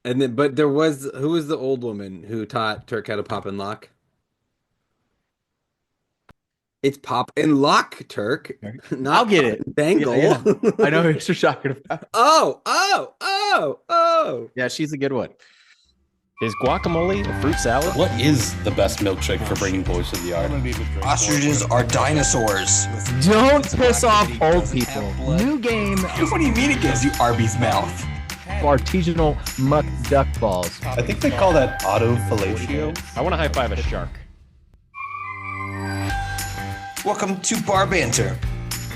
And then, but there was who was the old woman who taught Turk how to pop and lock? It's pop and lock, Turk, I'll not get pop it. and Yeah, dangle. yeah. I know what you're talking about. Oh. Yeah, she's a good one. Is guacamole a fruit salad? What is the best milkshake for bringing boys to the yard? Ostriches are dinosaurs. Don't piss off old people. New game, What do you mean it gives you Arby's mouth? artisanal muck duck balls. I think they call that autofellatio. I want to high five a shark. Welcome to Bar Banter.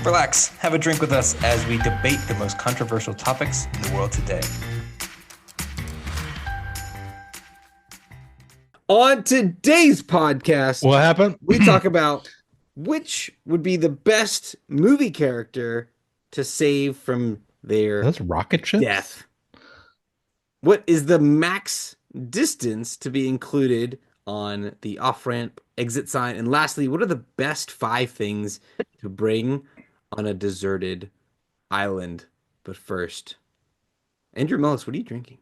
Relax, have a drink with us as we debate the most controversial topics in the world today. On today's podcast, What happened? we talk about which would be the best movie character to save from their That's rocket ships? death. What is the max distance to be included on the off-ramp exit sign? And lastly, what are the best 5 things to bring on a deserted island? But first, Andrew Mullis, what are you drinking?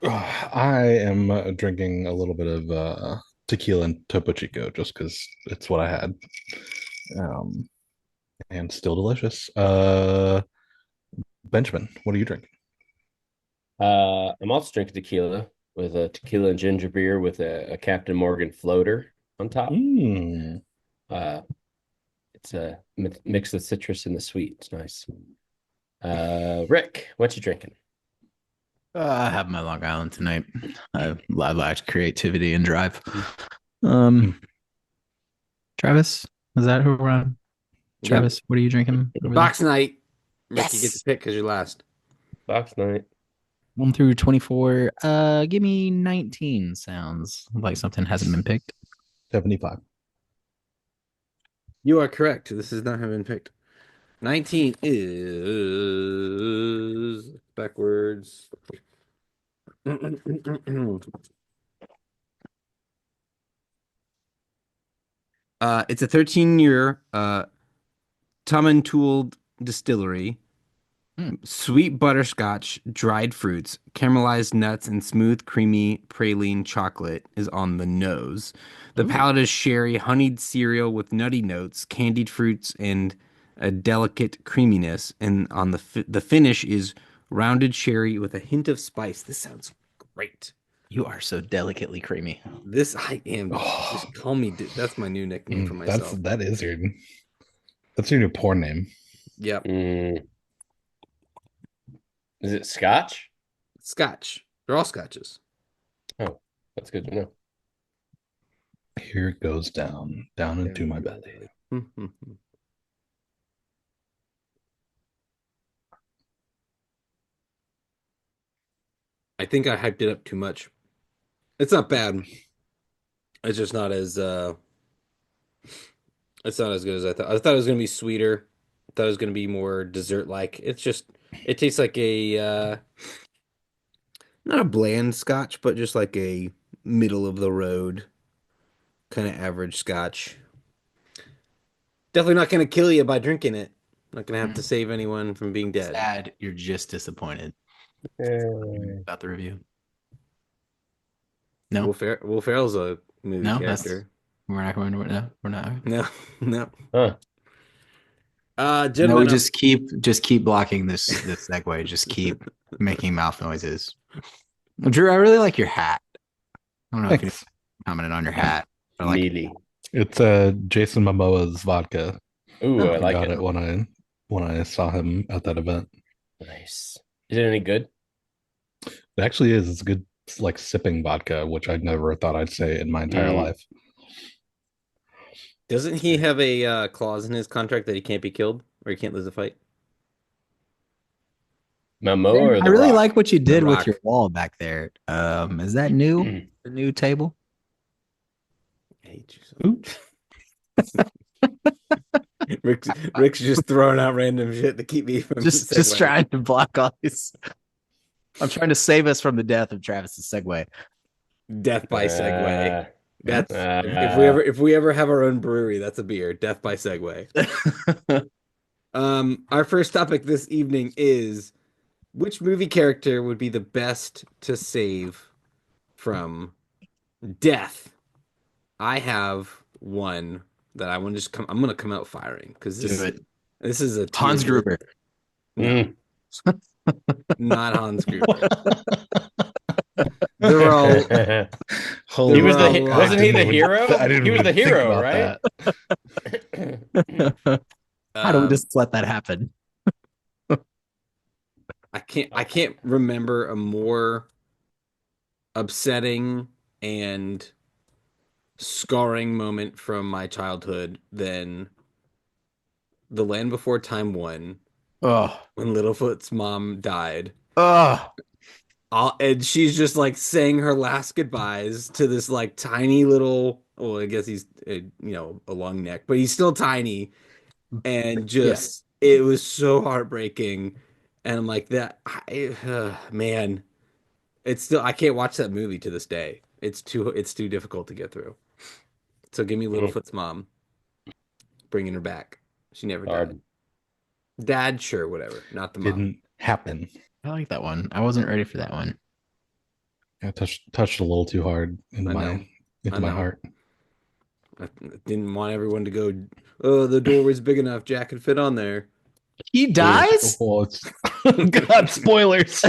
I am drinking a little bit of tequila and Topo Chico just because it's what I had. And still delicious. Benjamin, what are you drinking? I'm also drinking tequila with a tequila and ginger beer with a Captain Morgan floater on top. Mm. It's a mix of citrus and the sweet. It's nice. Rick, what you drinking? I have my Long Island tonight. I lacked creativity and drive. Travis, is that who we're on? Travis, what are you drinking? Box night. Rick, Yes. you get to pick because you're last. Box night. 1 through 24. Give me 19. Sounds like something hasn't been picked. 75. You are correct. This has not been picked. 19 is backwards. It's a 13-year Tumentooled distillery. Sweet butterscotch, dried fruits, caramelized nuts, and smooth, creamy praline chocolate is on the nose. The palate is sherry, honeyed cereal with nutty notes, candied fruits, and a delicate creaminess. And on the finish is rounded sherry with a hint of spice. This sounds great. You are so delicately creamy. This I am. Oh. Just call me. That's my new nickname for myself. That's your new porn name. Yep. Is it scotch? Scotch. They're all scotches. Oh, that's good to know. Here it goes down into my belly. I think I hyped it up too much. It's not bad. It's just not as it's not as good as I thought. I thought it was gonna be sweeter. I thought it was gonna be more dessert like. It tastes like a not a bland scotch, but just like a middle of the road kind of average scotch. Definitely not gonna kill you by drinking it. Not gonna have to save anyone from being dead. Sad, you're just disappointed about the review. No, Will Ferrell's a movie no, character. we're not going to. No, we're not. No. Huh. No, Gentlemen, we just keep blocking this segue. Just keep making mouth noises. Drew, I really like your hat. I don't know if you Thanks. commented on your hat. I like Mealy. It's Jason Momoa's vodka. Ooh, I I like got it. it when I saw him at that event. Nice. Is it any good? It actually is. It's good, like sipping vodka, which I never thought I'd say in my entire life. doesn't he have a clause in his contract that he can't be killed or he can't lose a fight? Momoa or I The really Rock? like what you did with Rock. your wall back there. Is that new? The new table? I hate you so much. Rick's just throwing out random shit to keep me from Just segueing. trying to block all these. I'm trying to save us from the death of Travis's segue. Death by segue. That's Uh, if we ever have our own brewery, that's a beer. Death by segue. Our first topic this evening is Which movie character would be the best to save from death? I have one that I want to just come. I'm gonna come out firing because Do it. this is a Hans tear. Gruber. No, not Hans Gruber. There were all Holy He was There the were a wasn't lot. he the hero? I didn't He was even the think hero, about right? that. How do we Um, just let that happen? I can't remember a more upsetting and scarring moment from my childhood than The Land Before Time 1 Oh, when Littlefoot's mom died. oh, And she's just like saying her last goodbyes to this like tiny little, well, I guess he's a long neck, but he's still tiny, and yeah. just it was so heartbreaking. And I'm like man, it's still I can't watch that movie to this day. It's too difficult to get through. So give me Littlefoot's mom, bringing her back. She never died. Hard. Dad, sure, whatever. Not the mom. Didn't happen. I like that one. I wasn't ready for that one. I touched a little too hard into I know. I my know. heart. I didn't want everyone to go, oh, the doorway's big enough. Jack could fit on there. He dies? Oh, God, spoilers.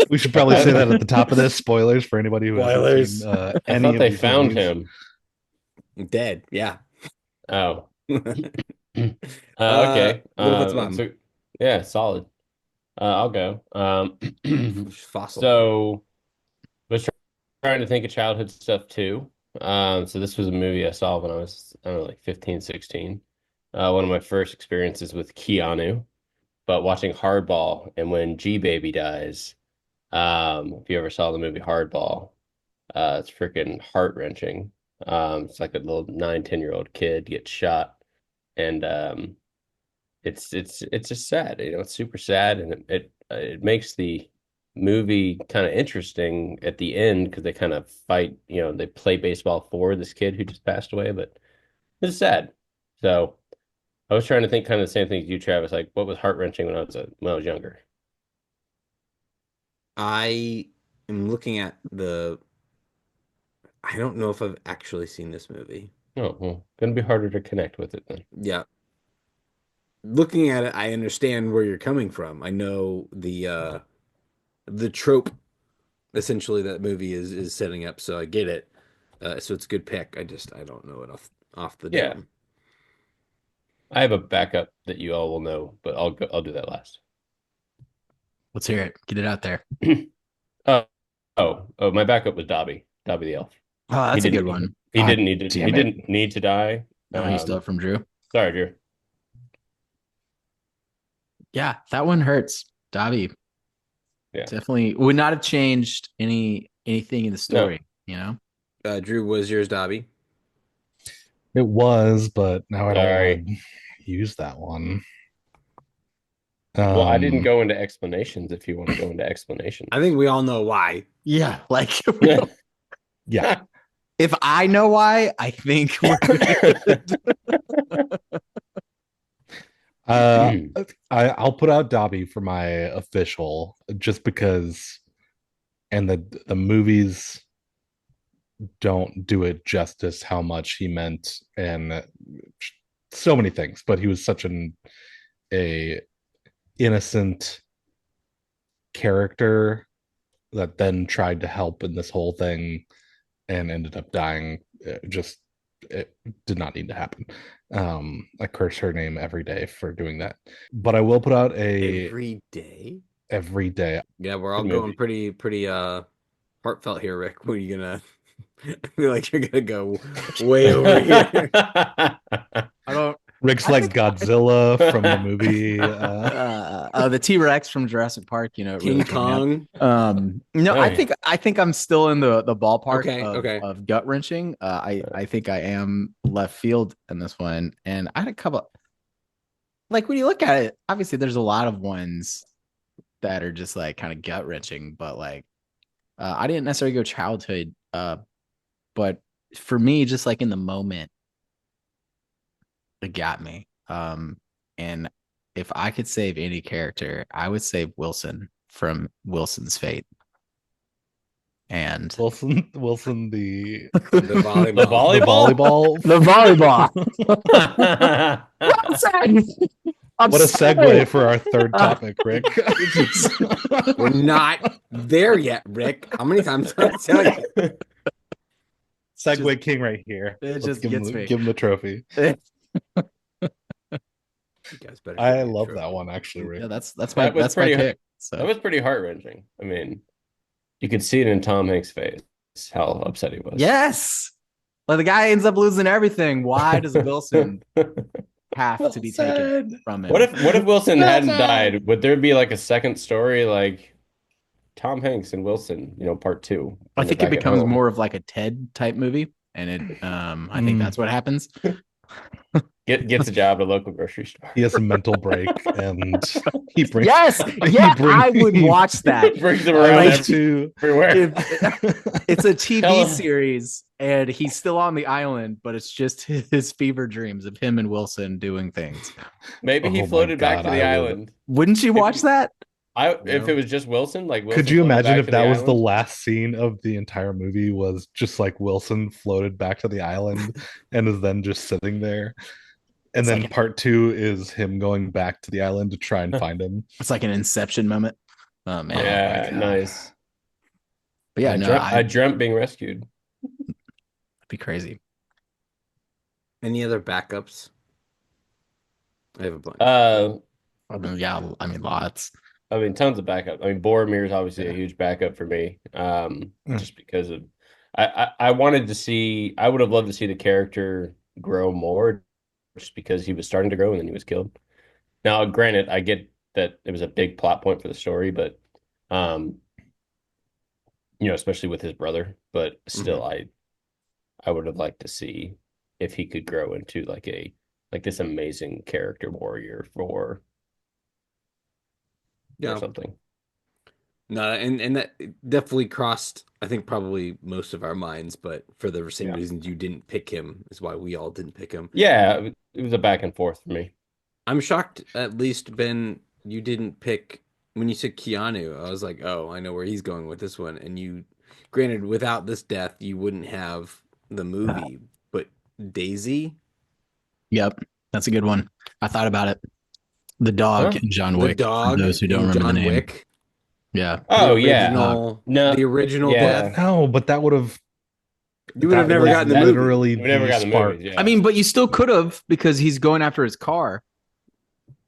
We should probably say that at the top of this. Spoilers for anybody who Spoilers. hasn't seen I any thought of they these found movies. him. Dead. Yeah. Oh. Okay. Littlefoot's mom. So yeah, solid. I'll go. Fossil. So was trying to think of childhood stuff too. So this was a movie I saw when I was, I don't know, like 15, 16. One of my first experiences with Keanu, but watching Hardball and when G Baby dies. If you ever saw the movie Hardball, it's freaking heart-wrenching. It's like a little 9, 10-year-old kid gets shot, and it's just sad. It's super sad, and it makes the movie kind of interesting at the end because they kind of fight. They play baseball for this kid who just passed away, but it's sad. So I was trying to think kind of the same thing as you, Travis. Like, what was heart-wrenching when I was younger? I am looking at I don't know if I've actually seen this movie. Oh, well, gonna be harder to connect with it then. Yeah. Looking at it, I understand where you're coming from. I know the trope essentially that movie is setting up, so I get it. So it's a good pick. I don't know it off the Yeah. dome. I have a backup that you all will know, but I'll do that last. Let's hear it. Get it out there. Uh, oh, my backup was Dobby. Dobby the elf. Oh, that's He a good didn't- one. He God didn't need to. damn He it. didn't need to die. No, he stole it from Drew. Sorry, Drew. Yeah, that one hurts. Dobby. Yeah. Definitely would not have changed anything in the story, Drew, was yours Dobby? It was, but now I don't Sorry. want to use that one. Well, I didn't go into explanations. If you want to go into explanations, I think we all know why. Yeah, like Yeah. if I know why, I think we're I'll put out Dobby for my official just because, and the movies don't do it justice how much he meant and so many things, but he was such a innocent character that then tried to help in this whole thing and ended up dying. It did not need to happen. I curse her name every day for doing that, but I will put out Every day. every day. Yeah, we're all Good going movie. pretty heartfelt here, Rick. What are you gonna? I feel like you're gonna go way over here. I don't Rick's I like think- Godzilla from the movie. the T-Rex from Jurassic Park, it King really came out. Kong. No, Oh, I yeah. think I'm still in the ballpark Okay, okay. of gut wrenching. I think I am left field in this one, and I had a couple. Like when you look at it, obviously there's a lot of ones that are just like kind of gut wrenching, but like I didn't necessarily go childhood, but for me, just like in the moment, it got me. And if I could save any character, I would save Wilson from Wilson's fate. And Wilson, the The volleyball. The volleyball? the volleyball. the volleyball. Wilson! I'm What a sorry. segue for our third topic, Rick. We're not there yet, Rick. How many times did I tell you? Segue king right here. It Let's just give gets him, me. give him the trophy. You guys better I give me a love trophy. that one actually, Rick. Yeah, that's That my was that's my pretty- pick. That So was pretty heart-wrenching. I mean, you could see it in Tom Hanks' face how upset he was. yes. Well, the guy ends up losing everything. Why does Wilson have to be taken from him? What if Wilson hadn't Wilson! died? Would there be like a second story like Tom Hanks and Wilson, part 2? I when think they're it back at becomes home? more of like a Ted type movie, and it I think that's what happens. Gets a job at a local grocery store. He has a mental break and he brings Yes, he yeah, brings- I would watch that. Brings him I around like to everywhere. It's a Tell TV him. series, and he's still on the island, but it's just his fever dreams of him and Wilson doing things. Maybe Oh he my floated back God, to the I would- island. Wouldn't you watch that? If No. it was just Wilson, like Wilson Could you floated imagine back if to that the was the island? last scene of the entire movie was just like Wilson floated back to the island and is then just sitting there? And It's then like- part 2 is him going back to the island to try and find him. It's like an Inception moment. Oh man, Yeah, God. nice. but yeah, I I'd dreamt being rescued. be crazy. Any other backups? I have a bunch. I mean, lots. I mean, tons of backup. I mean, Boromir is obviously Yeah. a huge backup for me. Just because of I wanted to see. I would have loved to see the character grow more, just because he was starting to grow and then he was killed. Now, granted, I get that it was a big plot point for the story, but especially with his brother. But still, I would have liked to see if he could grow into like this amazing character warrior for Yeah. or something. No, and that definitely crossed, I think, probably most of our minds, but for the same Yeah. reasons you didn't pick him is why we all didn't pick him. Yeah, it was a back and forth for me. I'm shocked, at least, Ben, you didn't pick when you said Keanu. I was like, oh, I know where he's going with this one. And you, granted, without this death, you wouldn't have the movie, but Daisy, Yep, that's a good one. I thought about it. The dog Huh? in John the Wick. for dog, those who don't in remember John the name. Wick, Yeah, Oh the yeah, original, no, the original yeah. death. No, but that would have You would have never was gotten the movie. literally we never the got the spark. movies. Yeah. I mean, but you still could have because he's going after his car.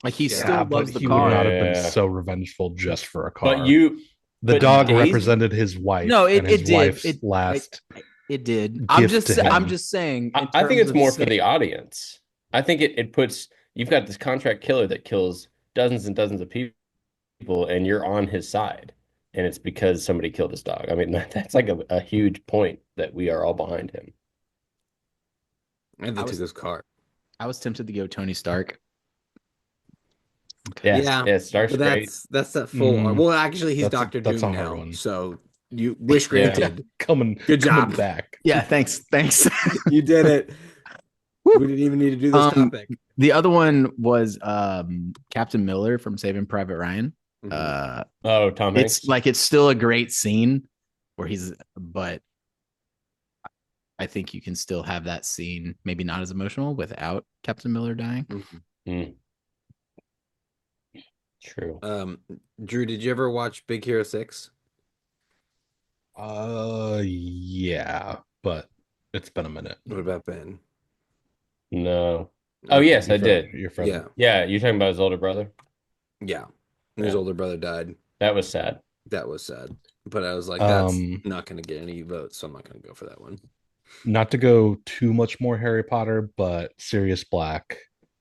Like he Yeah, still but loves the he would car. not have been Yeah. so revengeful just for a car. but the the dog Daisy- represented his wife. No, it- and his it did. wife's It- last. It did. Gift I'm to him. just saying. in I think terms it's of more for sa- the audience. I think it puts you've got this contract killer that kills dozens and dozens of people, and you're on his side, and it's because somebody killed his dog. I mean, that's like a huge point that we are all behind him. And they I was- took his car. I was tempted to go Tony Stark. Yeah, Stark's But great. that's that full. Mm. Well, actually, he's That's a- Doctor that's Doom a hard now. one. So you wish Yeah. granted. coming Good coming job. back. Yeah, thanks. You did it. We didn't even need to do this topic. The other one was Captain Miller from Saving Private Ryan. Mhm. Oh, Tom Hanks. It's like it's still a great scene where but I think you can still have that scene, maybe not as emotional without Captain Miller dying. Mhm. Mm. True. Drew, did you ever watch Big Hero 6? Yeah, but it's been a minute. What about Ben? No. Oh yes, I Your did. friend- Your friend. Yeah, Yeah, you're talking about his older brother. yeah. His Yeah. older brother died. That was sad. That was sad. But I was like, that's Um, not going to get any votes, so I'm not going to go for that one. Not to go too much more Harry Potter, but Sirius Black,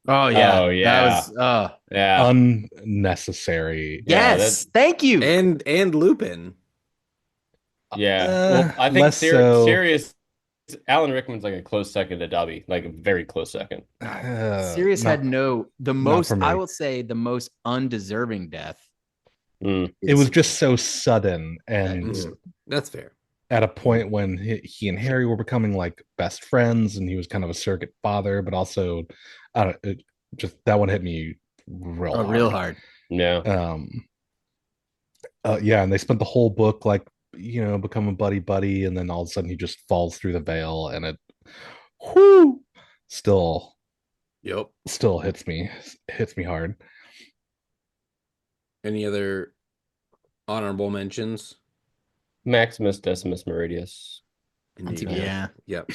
Oh yeah. Oh, yeah. That was Yeah. unnecessary. Yeah, yes. Thank you. And Lupin. Yeah. Well, I think less so. Sirius Alan Rickman's like a close second to Dobby, like a very close second. Sirius had the most, for me. I will say, the most undeserving death. Mm. It was just so sudden, and Mhm. That's fair. at a point when he and Harry were becoming like best friends, and he was kind of a surrogate father, but also, I don't. It just that one hit me real real hard. Yeah. Yeah, and they spent the whole book like become a buddy buddy, and then all of a sudden he just falls through the veil, and it, whoo, still Yep. still hits me hard. Any other honorable mentions? Maximus Decimus Meridius. Indeed. Yeah. Yep.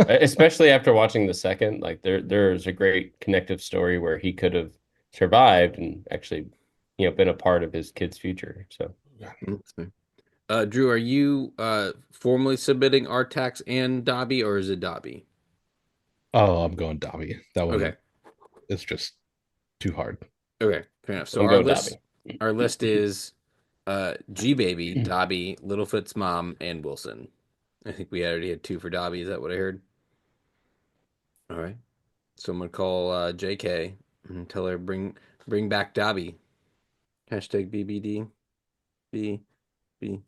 Especially after watching the second, like there's a great connective story where he could have survived and actually, been a part of his kid's future. So Drew, are you formally submitting Artax and Dobby, or is it Dobby? Oh, I'm going Dobby. That one Okay. is just too hard. Okay, fair enough. So I'm our going list, Dobby. our list is G Baby, Dobby, Littlefoot's mom, and Wilson. I think we already had two for Dobby. Is that what I heard? All right. So I'm gonna call JK and tell her bring back Dobby. Hashtag BBD. B B.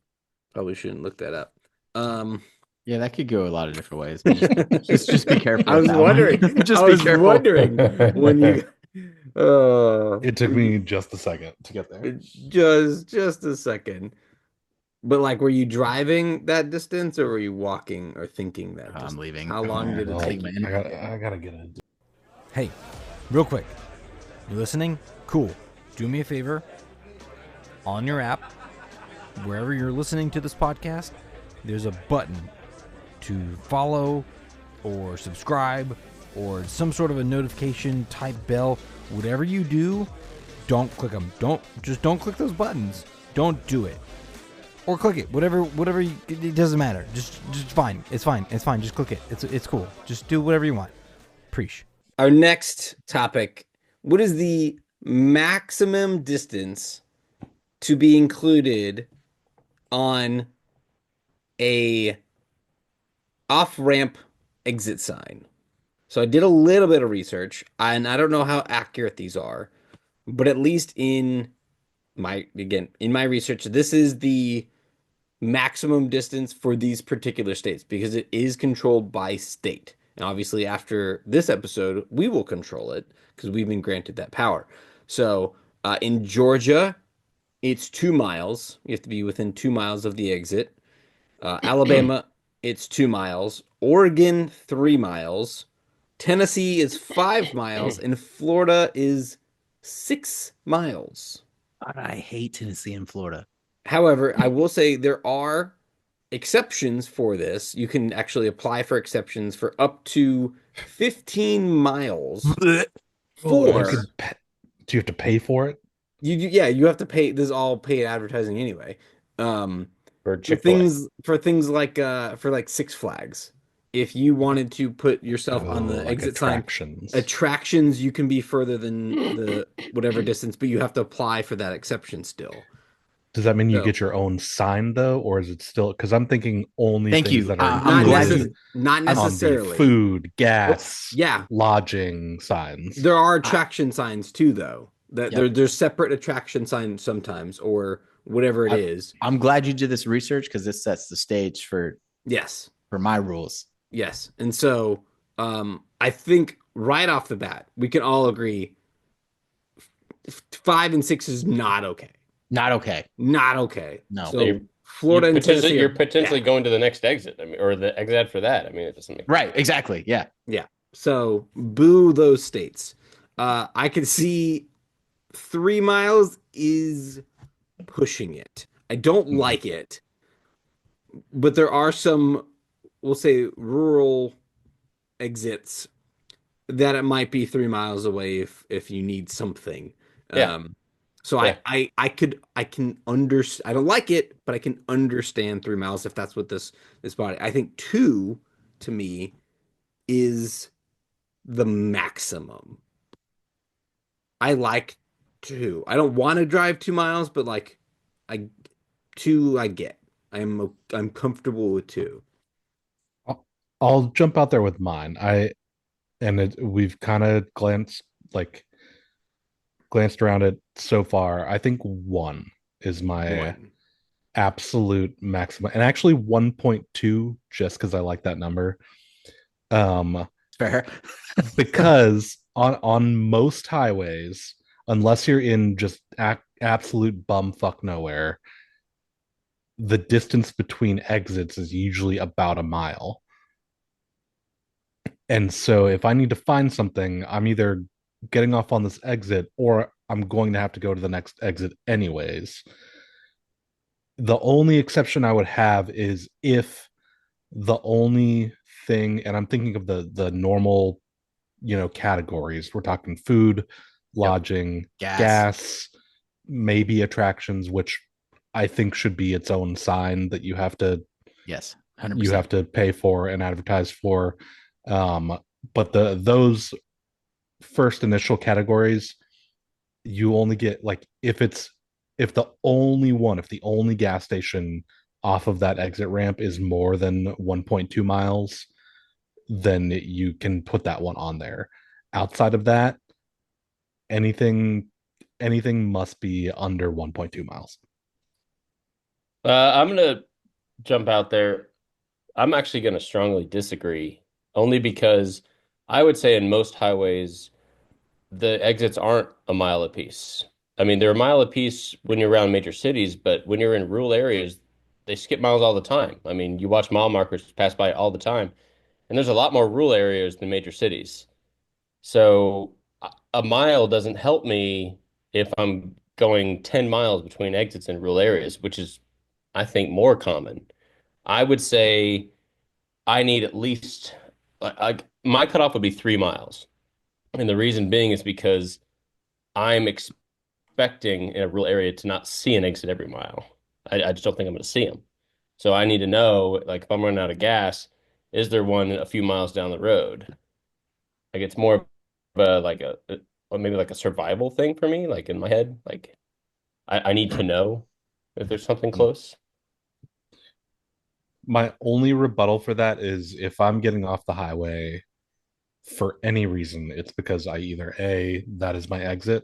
Probably shouldn't look that up. Yeah, that could go a lot of different ways. Just be careful. I was with that one. wondering. Just I be was careful. wondering when you. It took me just a second to get there. just a second. But like, were you driving that distance, or were you walking or thinking that distance? I'm leaving. How long did it Well, take you? I gotta get it. Hey, real quick. You listening? Cool. Do me a favor. On your app, wherever you're listening to this podcast, there's a button to follow or subscribe or some sort of a notification type bell. Whatever you do, don't click them. Don't click those buttons. Don't do it. Or click it. Whatever it doesn't matter. Just fine. It's fine. Just click it. It's cool. Just do whatever you want. Preach. Our next topic: what is the maximum distance to be included on a off-ramp exit sign? So I did a little bit of research, and I don't know how accurate these are, but at least in my research, this is the maximum distance for these particular states because it is controlled by state. And obviously, after this episode, we will control it because we've been granted that power. So in Georgia, it's 2 miles. You have to be within 2 miles of the exit. Alabama, it's 2 miles. Oregon, 3 miles. Tennessee is 5 miles, and Florida is 6 miles. I hate Tennessee and Florida. However, I will say there are exceptions for this. You can actually apply for exceptions for up to 15 miles for Do you have to pay for it? you have to pay. This is all paid advertising anyway. for For Chick-fil-A. things like for like Six Flags. If you wanted to put yourself on the Like exit attractions. attractions, you can be further than the whatever distance, but you have to apply for that exception still. Does that mean you So- get your own sign though, or is it still? Because I'm thinking only Thank things you. that are I'm glad included Not on the necessarily. food, gas, Yeah, lodging signs. there are attraction signs too, though. That Yep. there's separate attraction signs sometimes, or whatever it is. I'm glad you did this research because this sets the stage for Yes, my rules. yes. And so, I think right off the bat, we can all agree 5 and 6 is not okay. Not okay. Not okay. No. So You're- Florida and Tennessee. You're are potentially bad. going to the next exit. I mean, or the exit after that. I mean, it doesn't make Right. Exactly. Yeah. So boo those states. I could see 3 miles is pushing it. I don't like it, but there are some, we'll say, rural exits that it might be 3 miles away if you need something. Yeah. So Yeah. I can understand. I don't like it, but I can understand 3 miles if that's what this body. I think 2 to me is the maximum. I like 2. I don't want to drive 2 miles, but like I 2 I get. I'm comfortable with 2. I'll jump out there with mine. We've kind of glanced around it so far. I think 1 is my 1. absolute maximum, and actually 1.2 just because I like that number. Fair. Because on most highways, unless you're in just absolute bumfuck nowhere, the distance between exits is usually about a mile. And so if I need to find something, I'm either getting off on this exit or I'm going to have to go to the next exit anyways. The only exception I would have is if the only thing, and I'm thinking of the normal, categories. We're talking food, Yep. lodging, Gas. gas, maybe attractions, which I think should be its own sign that Yes. you 100%. have to pay for and advertise for. Um, but those first initial categories, you only get like if the only gas station off of that exit ramp is more than 1.2 miles, then you can put that one on there. Outside of that, anything anything must be under 1.2 miles. I'm gonna jump out there. I'm actually gonna strongly disagree, only because I would say in most highways the exits aren't a mile apiece. I mean, they're a mile apiece when you're around major cities, but when you're in rural areas, they skip miles all the time. I mean, you watch mile markers pass by all the time, and there's a lot more rural areas than major cities. So a mile doesn't help me if I'm going 10 miles between exits in rural areas, which is, I think, more common. I would say I need at least, my cutoff would be 3 miles. And the reason being is because I'm expecting in a rural area to not see an exit every mile. I just don't think I'm going to see them. So I need to know, like, if I'm running out of gas, is there one a few miles down the road? Like, it's more of or maybe like a survival thing for me, like in my head. Like, I need to know if there's something close. My only rebuttal for that is if I'm getting off the highway for any reason, it's because I either A, that is my exit,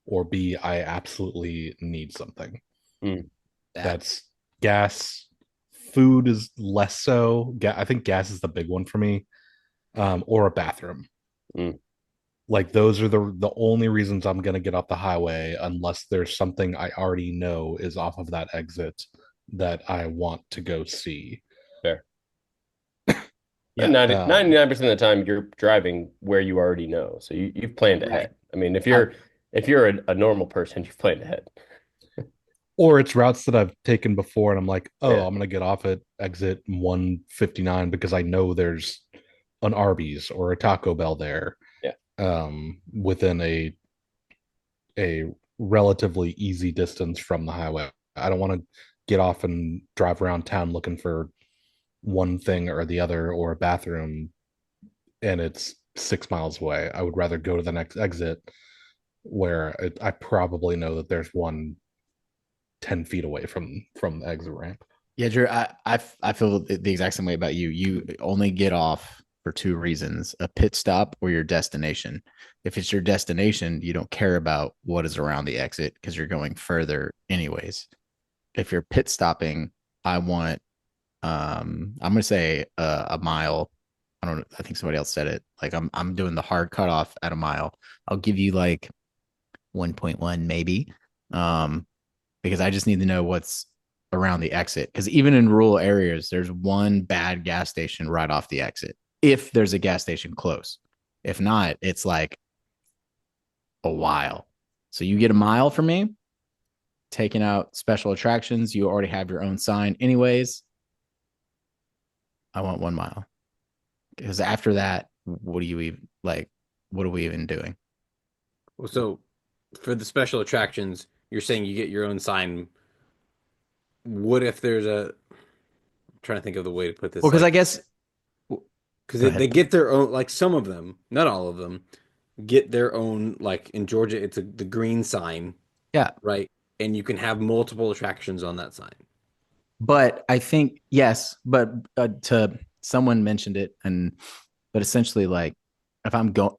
or B, I absolutely need something. Mm, That's gas. Food is less so. I think gas is the big one for me, or a bathroom. mm. Like those are the only reasons I'm gonna get off the highway, unless there's something I already know is off of that exit that I want to go see. Fair. And Yeah. 99% of the time you're driving where you already know. So you've planned Right. ahead. I mean, I, if you're a normal person, you've planned ahead. Or it's routes that I've taken before, and I'm like, oh, Yeah. I'm gonna get off at exit 159 because I know there's an Arby's or a Taco Bell there, Yeah. within a relatively easy distance from the highway. I don't want to get off and drive around town looking for one thing or the other or a bathroom, and it's 6 miles away. I would rather go to the next exit where I probably know that there's one 10 feet away from the exit ramp. yeah, Drew, I feel the exact same way about you. You only get off for two reasons: a pit stop or your destination. If it's your destination, you don't care about what is around the exit because you're going further anyways. If you're pit stopping, I want I'm gonna say a mile. I don't know, I think somebody else said it. Like I'm doing the hard cutoff at a mile. I'll give you like 1.1 maybe. Um because I just need to know what's around the exit. Because even in rural areas, there's one bad gas station right off the exit. If there's a gas station close. If not, it's like a while. So you get a mile from me, taking out special attractions. You already have your own sign, anyways. I want 1 mile. Because after that, what do you even like? What are we even doing? Well, so for the special attractions, you're saying you get your own sign. What if there's I'm trying to think of the way to put Well, this, because I like, guess because go they ahead. get their own, like some of them, not all of them, get their own, like in Georgia, it's the green sign, Yeah. right? And you can have multiple attractions on that sign. But I think yes, but to someone mentioned it, and but essentially, like if I'm going,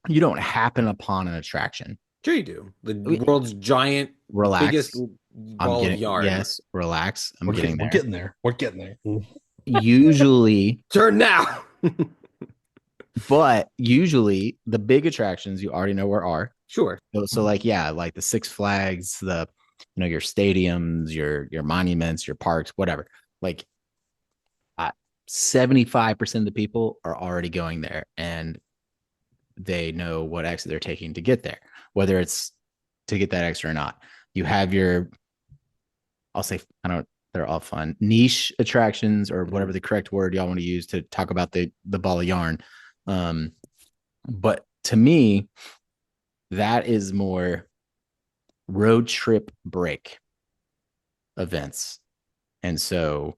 you don't happen upon an attraction. Sure, you do. The We- world's giant, biggest Relax. I'm ball of getting yarn. yes. Relax. I'm getting We're there. getting there. We're getting there. Usually, Turn now. but usually the big attractions you already know where are. Sure. So like yeah, like the Six Flags, the your stadiums, your monuments, your parks, whatever. Like 75% of the people are already going there and they know what exit they're taking to get there, whether it's to get that extra or not. You have your, I'll say, I don't, they're all fun niche attractions or whatever the correct word y'all want to use to talk about the ball of yarn. But to me, that is more road trip break events. And so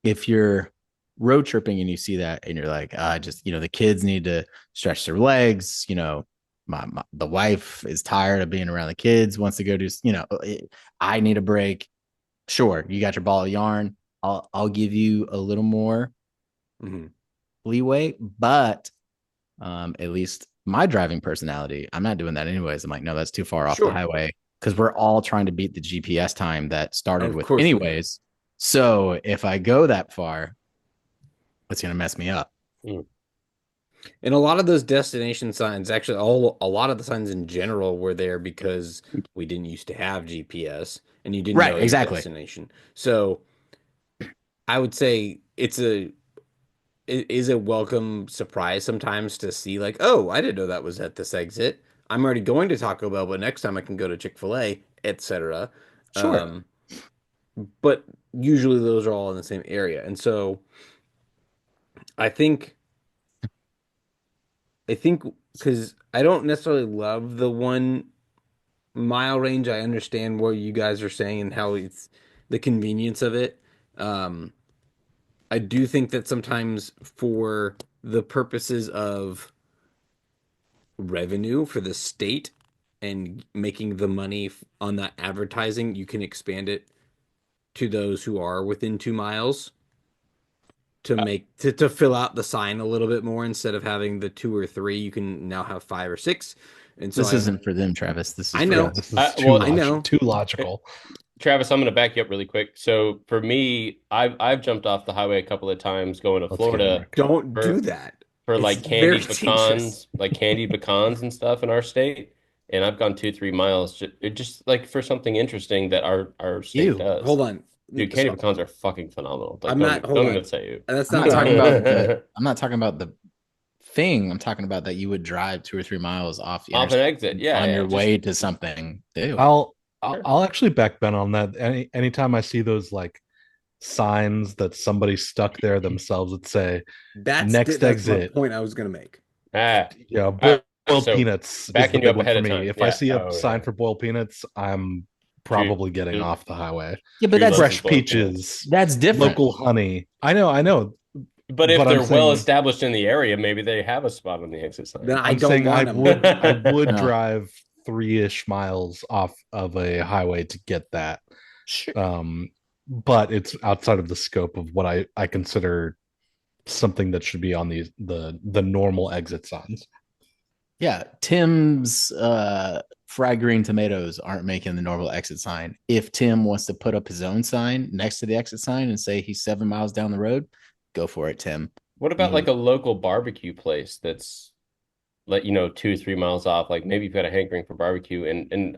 if you're road tripping and you see that and you're like, just, the kids need to stretch their legs, the wife is tired of being around the kids, wants to go do, I need a break. Sure, you got your ball of yarn. I'll give you a little more leeway, but at least my driving personality, I'm not doing that anyways. I'm like, no, that's too far off the highway because we're all trying to beat the GPS time that started with anyways. So if I go that far, it's going to mess me up. And a lot of those destination signs, actually, a lot of the signs in general were there because we didn't used to have GPS and you didn't know your destination. So I would say it is a welcome surprise sometimes to see like, oh, I didn't know that was at this exit. I'm already going to Taco Bell, but next time I can go to Chick-fil-A, etc. Sure. But usually those are all in the same area. And so I think because I don't necessarily love the 1 mile range. I understand what you guys are saying and how it's the convenience of it. I do think that sometimes for the purposes of revenue for the state and making the money on that advertising, you can expand it to those who are within 2 miles to make to fill out the sign a little bit more instead of having the 2 or 3. You can now have 5 or 6. And so this isn't for them, Travis. This is I for know. us. This is too logical. Travis, I'm going to back you up really quick. So for me, I've jumped off the highway a couple of times going to Florida. Don't do that. For It's like very dangerous. candied pecans and stuff in our state. And I've gone 2, 3 miles just like for something interesting that our state does. Hold on. Dude, candied pecans are fucking phenomenal. Like, I'm not. Hold don't on. even say you. That's I'm not not talking about the. I'm not talking about the thing. I'm talking about that you would drive 2 or 3 miles off Off an exit, on your way to something. Ew. I'll actually back Ben on that. Anytime I see those like signs that somebody stuck there themselves that say next That's my exit. point I was gonna make. Yeah, boiled peanuts is the backing you big up one ahead for of me. time. If I see a Oh, sign yeah. for boiled peanuts, I'm probably getting off the highway. Yeah, but that's Fresh peaches. That's different. Local honey. I know. But if they're I'm well saying, established in the area, maybe they have a spot on the exit sign. Then I I'm don't saying I want them. would No. drive 3-ish miles off of a highway to get that. Sure. But it's outside of the scope of what I consider something that should be on the normal exit signs. Yeah, Tim's fried green tomatoes aren't making the normal exit sign. If Tim wants to put up his own sign next to the exit sign and say he's 7 miles down the road, go for it, Tim. What about like a local barbecue place that's like 2, 3 miles off? Like maybe you've got a hankering for barbecue and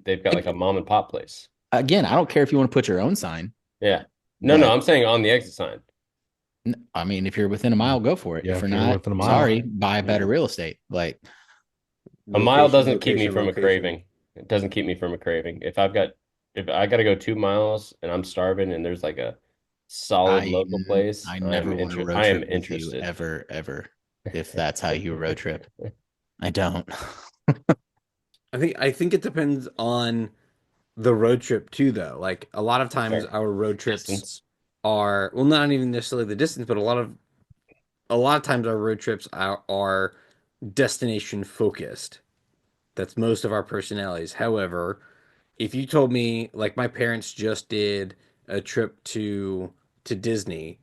they've got like a mom and pop place. Again, I don't care if you want to put your own sign. Yeah. No, I'm saying on the exit sign. I mean, if you're within a mile, go for it. Yeah, if you're you're not, within a mile. sorry, buy better real estate. Like a mile doesn't keep me from a craving. It doesn't keep me from a craving. If I got to go 2 miles and I'm starving and there's like a solid local place, I never want to road I am trip with interested. you ever. If that's how you road trip, I don't. I think it depends on the road trip too, though. Like a lot of times, our road trips are not even necessarily the distance, but a lot of times our road trips are destination focused. That's most of our personalities. However, if you told me like my parents just did a trip to Disney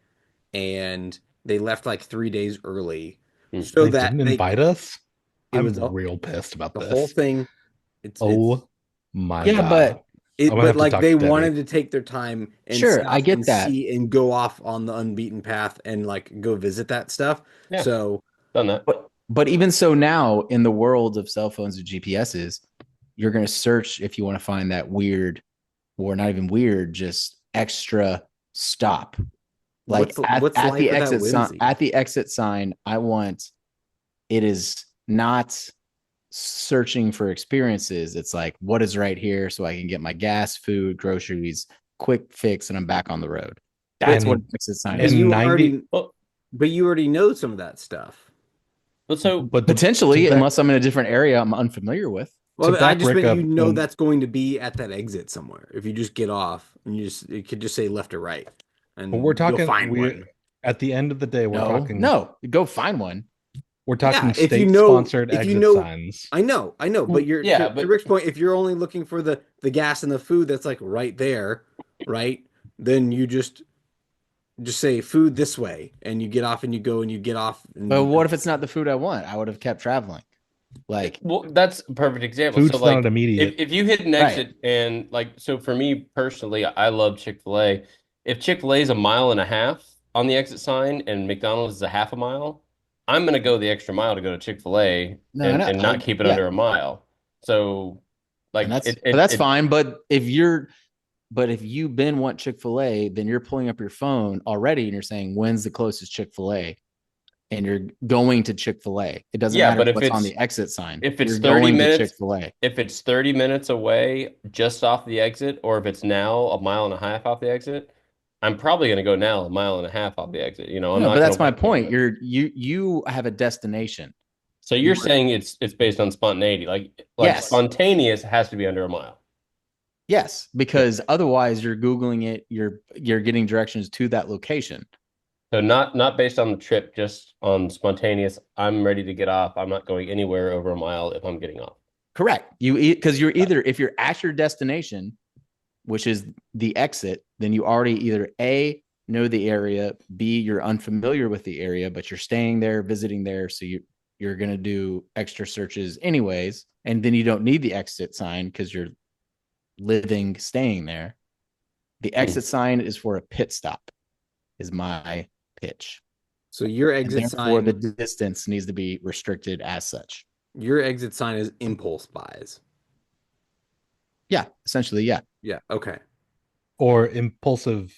and they left like 3 days early so They that didn't invite us. I'm was real pissed about the this. whole thing. It's my yeah, God. but like they wanted to take their time and sure, stuff I get and that. see and go off on the unbeaten path and like go visit that stuff. Yeah. So Done that. But even so, now in the world of cell phones and GPSs, you're going to search if you want to find that weird, or not even weird, just extra stop. Like What's at life the without exit sign, whimsy? at the exit sign, I want it is not searching for experiences. It's like, what is right here so I can get my gas, food, groceries, quick fix, and I'm back on the road. That's what And an exit sign But is. in you 90, already, Well, but you already know some of that stuff. but so but to Potentially, back unless I'm in a different area I'm unfamiliar with. to Well, I back just Rick meant up, you know when that's going to be at that exit somewhere. If you just get off and you just it could just say left or right, when we're and you'll talking, find we one. at the end of the day, No, no, go find one. we're Yeah, talking state sponsored if you exit know, signs. I know, but you're yeah, to but Rick's point. If you're only looking for the gas and the food that's like right there, right? Then you just say food this way, and you get off and you go and you get off But and what if it's not the food I want? I would have kept traveling. Like, well, that's a perfect example. So Food's not like immediate. if you hit an right. exit and like so for me personally, I love Chick-fil-A. If Chick-fil-A is a mile and a half on the exit sign and McDonald's is a half a mile, I'm gonna go the extra mile to go to Chick-fil-A No, no, and not keep it yeah, under a mile. So and like that's but that's fine. But if you been want Chick-fil-A, then you're pulling up your phone already and you're saying, when's the closest Chick-fil-A? And you're going to Chick-fil-A. It doesn't yeah, matter but what's on the exit sign. if You're it's 30 going to minutes Chick-fil-A. if it's 30 minutes away just off the exit, or if it's now a mile and a half off the exit, I'm probably going to go now a mile and a half off the exit. You know, I'm No, but not going that's to my wait 30 point. minutes. You have a destination. So you're You're saying it's based on spontaneity, like yes. spontaneous has to be under a mile. Yes, Yeah. because otherwise you're Googling it, you're getting directions to that location. So not based on the trip, just on spontaneous. I'm ready to get off. I'm not going anywhere over a mile if I'm getting off. Correct. Because you're either if you're at your destination, which is the exit, then you already either A, know the area, B, you're unfamiliar with the area, but you're staying there, visiting there. So you're going to do extra searches anyways. And then you don't need the exit sign because you're staying there. The Hmm. exit sign is for a pit stop, is my pitch. so your And exit therefore, the sign, distance needs to be restricted as such. your exit sign is impulse buys. Yeah, essentially, yeah. Yeah, okay. Or impulsive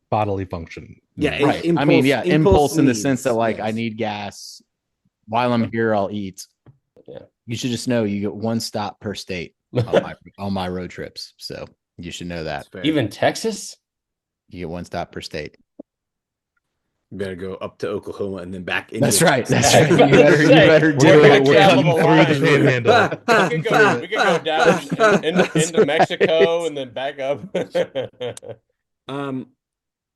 bodily function Yeah, Right. needs. I mean, impulse yeah, impulse impulse in the sense that needs. like I Yes. need gas. While I'm here, I'll eat. Yeah. You should just know you get one stop per state on my road trips. So you should know That's that. fair. Even Texas? You get one stop per state. You better go up to Oklahoma and then back into That's right. That's I right. was You about to better say, do we're gonna it. We're travel cutting the through the line. panhandle. We could go down into Mexico and then back up. Um,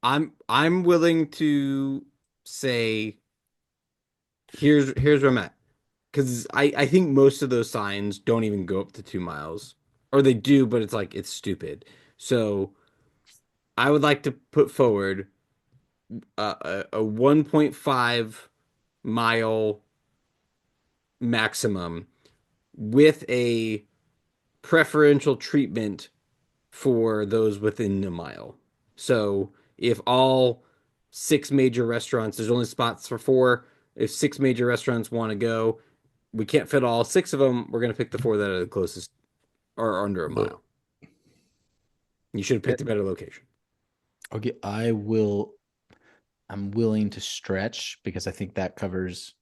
I'm willing to say here's where I'm at. Because I think most of those signs don't even go up to 2 miles. Or they do, but it's like it's stupid. So I would like to put forward a 1.5 mile maximum with a preferential treatment for those within a mile. So if all six major restaurants, there's only spots for four. If six major restaurants want to go, we can't fit all six of them. We're gonna pick the four that are the closest or under a mile. You should have picked a better location. Okay, I will. I'm willing to stretch because I think that covers.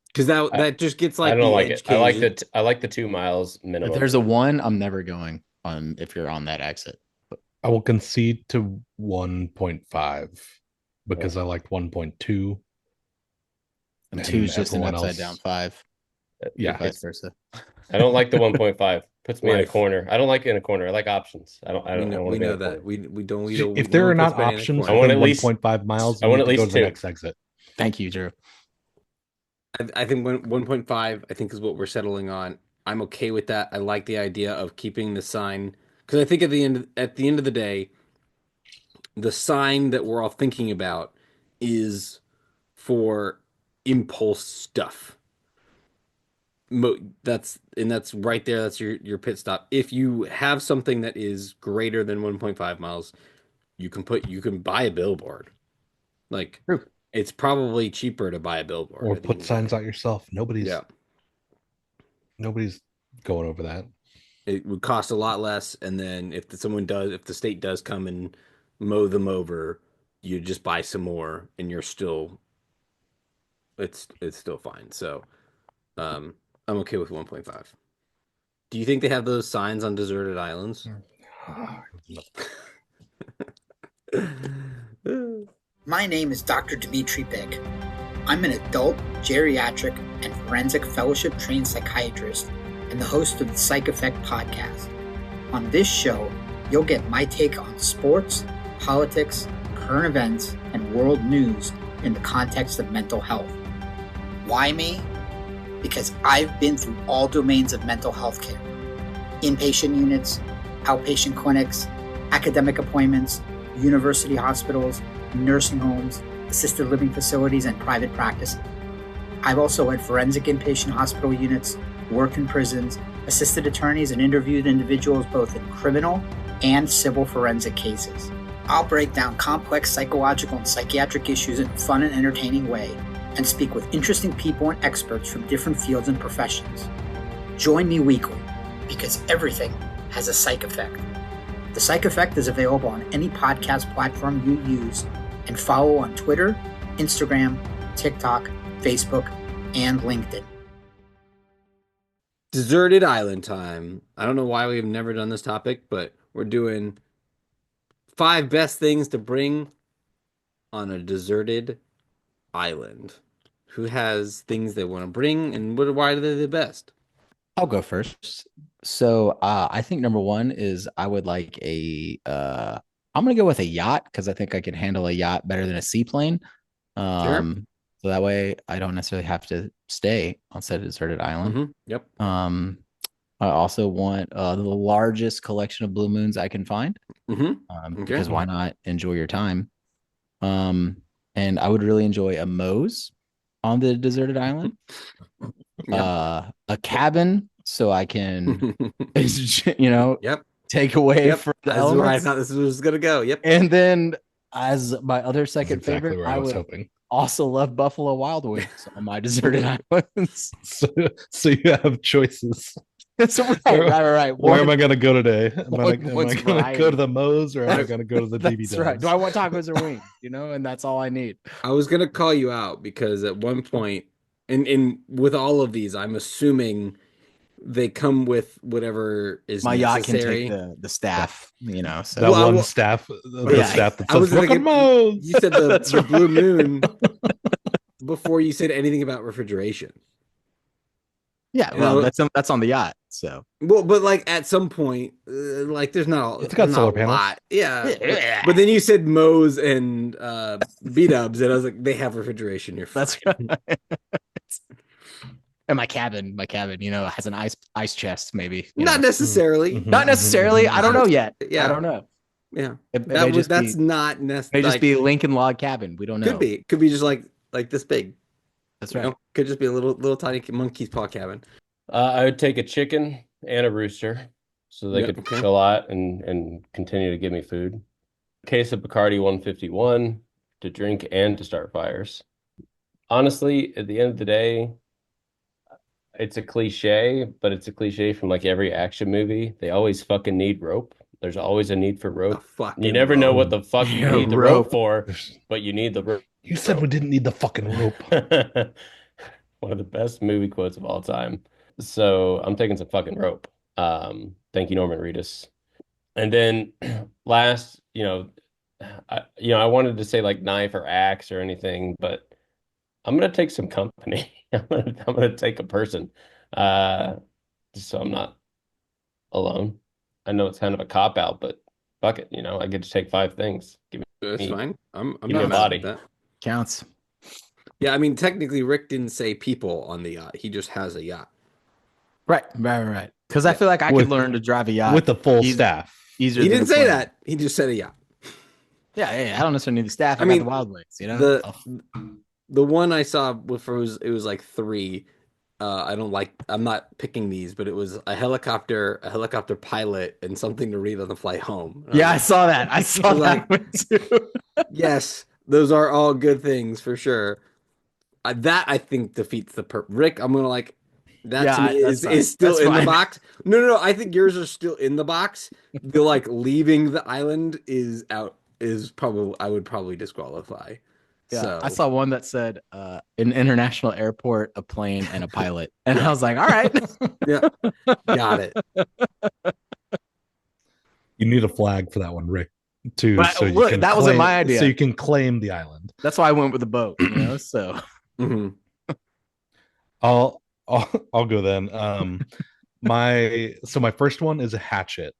Because I, that just gets I like don't the like edge it. case. I like the 2 miles If minimum. there's a one, I'm never going on if you're on that exit. I will concede to 1.5 Yeah. because I liked 1.2 And and two's just an everyone upside down else. five, Yeah. vice versa. I don't like the 1.5. Puts me in a Life. corner. I don't like in a corner. I like options. I don't want We to be in know a corner. that. We If no there one are puts not Benny in a options I corner. want within at least 1.5 miles, I you want need at to go least to the two. next exit. Thank you, Drew. I think 1.5, I think is what we're settling on. I'm okay with that. I like the idea of keeping the sign because I think at the end of the day, the sign that we're all thinking about is for impulse stuff. That's right there. That's your pit stop. If you have something that is greater than 1.5 miles, you can buy a billboard. Like, True. it's probably cheaper to buy a billboard. Or I think put you can signs buy- out yourself. Nobody's Yeah, going over that. it would cost a lot less, and then if the state does come and mow them over, you just buy some more, and it's still fine. So, um, I'm okay with 1.5. Do you think they have those signs on deserted islands? My name is Dr. Dimitri Bick. I'm an adult, geriatric, and forensic fellowship trained psychiatrist and the host of the Psych Effect podcast. On this show, you'll get my take on sports, politics, current events, and world news in the context of mental health. Why me? Because I've been through all domains of mental health care: inpatient units, outpatient clinics, academic appointments, university hospitals, nursing homes, assisted living facilities, and private practice. I've also led forensic inpatient hospital units, worked in prisons, assisted attorneys, and interviewed individuals both in criminal and civil forensic cases. I'll break down complex psychological and psychiatric issues in a fun and entertaining way and speak with interesting people and experts from different fields and professions. Join me weekly, because everything has a psych effect. The Psych Effect is available on any podcast platform you use, and follow on Twitter, Instagram, TikTok, Facebook, and LinkedIn. Deserted island time. I don't know why we've never done this topic, but we're doing 5 best things to bring on a deserted island. Who has things they want to bring, and why are they the best? I'll go first. So I think number one is I would like I'm gonna go with a yacht because I think I can handle a yacht better than a seaplane. Sure. So that way I don't necessarily have to stay on said deserted island. Yep. I also want the largest collection of blue moons I can find. Okay. Because why not enjoy your time? And I would really enjoy a Moe's on the deserted island. Yep. A cabin so I can, Yep. take away from the That's where I elements. thought this was gonna go. Yep. And then as my other That's second exactly favorite, where I was would hoping. also love Buffalo Wild Wings on my deserted islands. So you have choices. That's right. Where am I going to go today? Am I What's going to variety? go to the Moe's, or am I going to go to the DB That's Dubs? right. Do I want tacos or wings? And that's all I need. I was gonna call you out because at one point, and with all of these, I'm assuming they come with whatever is My yacht can necessary. take the staff, So That Well, one I- staff, Yeah. staff that I was says, "Welcome thinking- Moe's." You said the That's right. blue moon before you said anything about refrigeration. Yeah, You well, know- that's on the yacht. So Well, but like at some point, like there's not. It's got there's solar not a panels. lot. Yeah. But then you said Moe's and B-dubs, and I was like, they have refrigeration. You're fine. that's right. And my cabin, has an ice chest, maybe. Not necessarily. Mhm. Not necessarily. I don't know yet. Yeah. I don't know. Yeah. It may just That's be, not may necessary. just be a Lincoln log cabin. We don't know. Could be just like this big. That's You right. know? Could just be a little tiny monkey's paw cabin. I would take a chicken and a rooster so they Yeah, could okay. chill out and continue to give me food. Case of Bacardi 151 to drink and to start fires. Honestly, at the end of the day, it's a cliche, but it's a cliche from like every action movie. They always fucking need rope. There's always a need for The rope. fucking You never know rope. what the fuck you Yeah, need the rope. rope for, but you need the rope. You said we didn't need the fucking rope. One of the best movie quotes of all time. So I'm taking some fucking rope. Thank you, Norman Reedus. And then last, I wanted to say like knife or axe or anything, but I'm gonna take some company. I'm gonna take a person, just so I'm not alone. I know it's kind of a cop out, but fuck it, I get to take 5 things. Give That's me fine. I'm give me not a mad body. at that. Counts. Yeah, I mean, technically, Rick didn't say people on the yacht. He just has a yacht. Right. Because I feel like I With- could learn to drive a yacht with the full He's- staff. easier. He than didn't a say plane. that. He just said a yacht. Yeah. I don't necessarily need the staff. I I got mean, the Wild Wings. The one I saw it was like 3. I'm not picking these, but it was a helicopter pilot, and something to read on the flight home. And Yeah, I was saw that. I saw Like- that one too. like, yes, Those are all good things for sure. That I think defeats the Rick. I'm gonna like that to me That's fine. is still That's in the fine. box. No. I think yours are still in the box. The like leaving the island is out. Is probably I would probably disqualify. Yeah, So I saw one that said an international airport, a plane, and a pilot, and Yeah. I was like, all right. yeah, got it. You need a flag for that one, Rick, too, But so you look, can that wasn't claim, my idea. so you can claim the island. That's why I went with the boat. So Mhm. I'll go then. My first one is a hatchet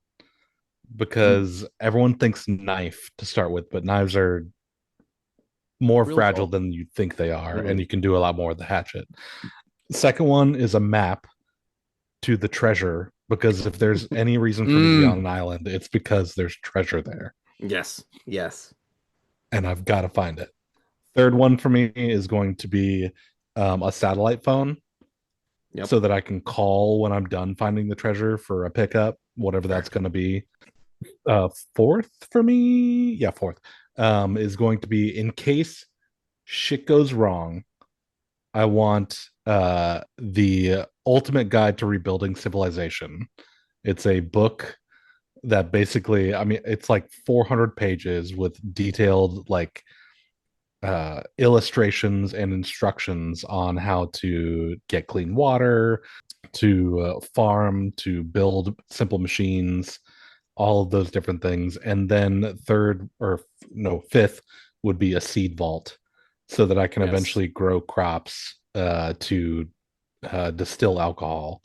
because everyone thinks knife to start with, but knives are more Real fragile dull. than you think they are, Mhm. and you can do a lot more with the hatchet. Second one is a map to the treasure because if there's any reason for me to be on an island, it's because there's treasure there, Yes. and I've got to find it. Third one for me is going to be a satellite phone Yep. so that I can call when I'm done finding the treasure for a pickup, whatever that's going to be. Fourth for me, yeah, fourth, is going to be in case shit goes wrong. I want the ultimate guide to rebuilding civilization. It's a book that basically, I mean, it's like 400 pages with detailed like illustrations and instructions on how to get clean water, to farm, to build simple machines, all of those different things. And then third or no, fifth would be a seed vault so that I can Yes. eventually grow crops to distill alcohol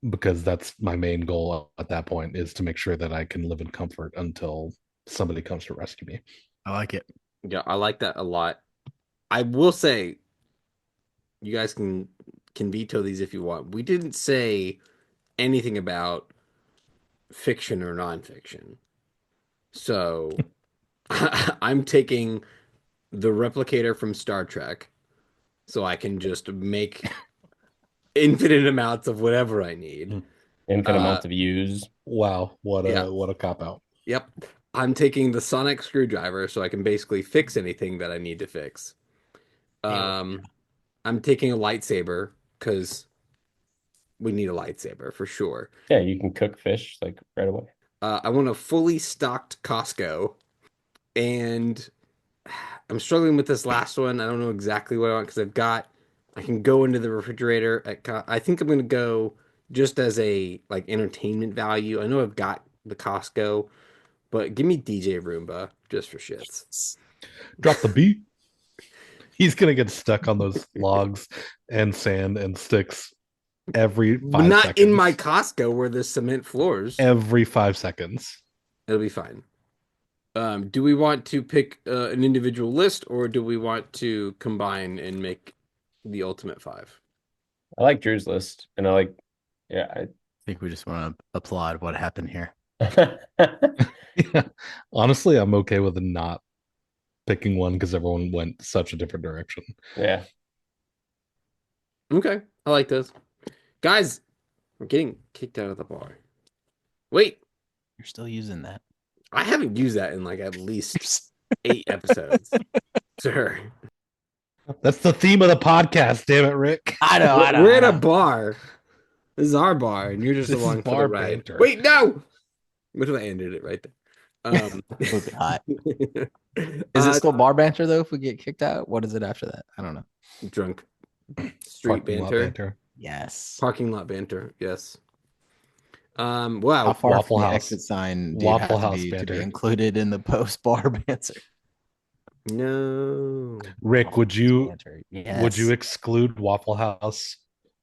because that's my main goal at that point is to make sure that I can live in comfort until somebody comes to rescue me. I like it. Yeah, I like that a lot. I will say, you guys can veto these if you want. We didn't say anything about fiction or nonfiction. So I'm taking the replicator from Star Trek so I can just make infinite amounts of whatever I need. Infinite Uh, amounts of use. Wow, yeah. what a cop out. Yep. I'm taking the sonic screwdriver so I can basically fix anything that I need to fix. Um, I'm taking a lightsaber because we need a lightsaber for sure. Yeah, you can cook fish like right away. I want a fully stocked Costco, and I'm struggling with this last one. I don't know exactly what I want because I can go into the refrigerator I think I'm gonna go just as a like entertainment value. I know I've got the Costco, but give me DJ Roomba just for shits. Drop the beat. He's gonna get stuck on those logs and sand and sticks every But 5 not seconds. in my Costco where there's cement floors. Every 5 seconds. It'll be fine. Do we want to pick an individual list or do we want to combine and make the ultimate five? I like Drew's list, and I like, yeah. I think we just want to applaud what happened here. Yeah. Honestly, I'm okay with not picking one because everyone went such a different direction. Yeah. Okay, I like this. Guys, we're getting kicked out of the bar. Wait, You're still using that. I haven't used that in like at least 8 episodes. Sir. That's the theme of the podcast, damn it, Rick. I know. We're at a bar. This is our bar, and you're just This is along for the bar ride. banter. Wait, no! What if I ended it right there? Would be hot. Is it still bar banter though? If we get kicked out, what is it after that? I don't know. drunk street Parking lot banter? Yes. Parking lot banter, yes. How Wow. far Waffle from the House. exit sign do you Waffle have House to be banter. included in the post bar banter? No. Rick, would you Yes. exclude Waffle House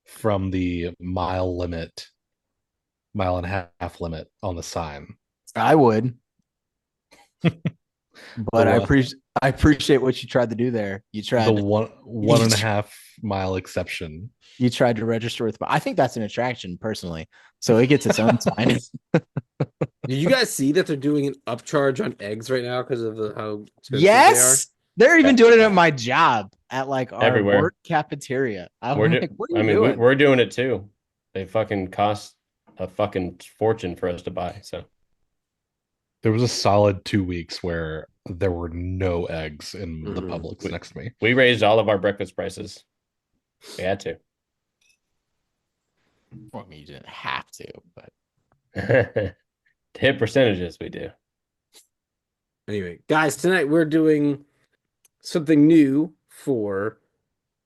from the mile and a half limit on the sign? I would. But I The appreciate what you tried to do there. You the tried one and a half mile exception. you tried to register with. I think that's an attraction personally. So it gets its own sign. Did you guys see that they're doing an upcharge on eggs right now because of how expensive Yes, they're even doing it at my job at like our Everywhere. work cafeteria. I'm We're like, what are you I mean, doing? we're doing it too. They fucking cost a fucking fortune for us to buy. So There was a solid 2 weeks where there were no eggs in the Mhm. Publix next to me. We raised all of our breakfast prices. We had to. Well, I mean, you didn't have to, but To hit percentages, we do. Anyway, guys, tonight we're doing something new for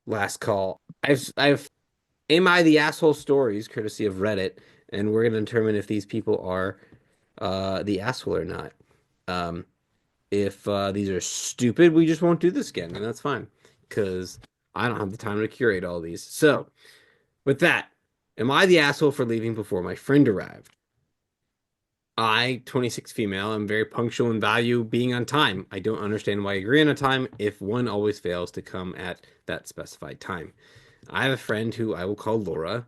last call. I've Am I the Asshole stories, courtesy of Reddit, and we're gonna determine if these people are the asshole or not. Um, if these are stupid, we just won't do this again, and that's fine because I don't have the time to curate all these. So, with that, am I the asshole for leaving before my friend arrived? I, 26 female, am very punctual and value being on time. I don't understand why I agree on a time if one always fails to come at that specified time. I have a friend who I will call Laura,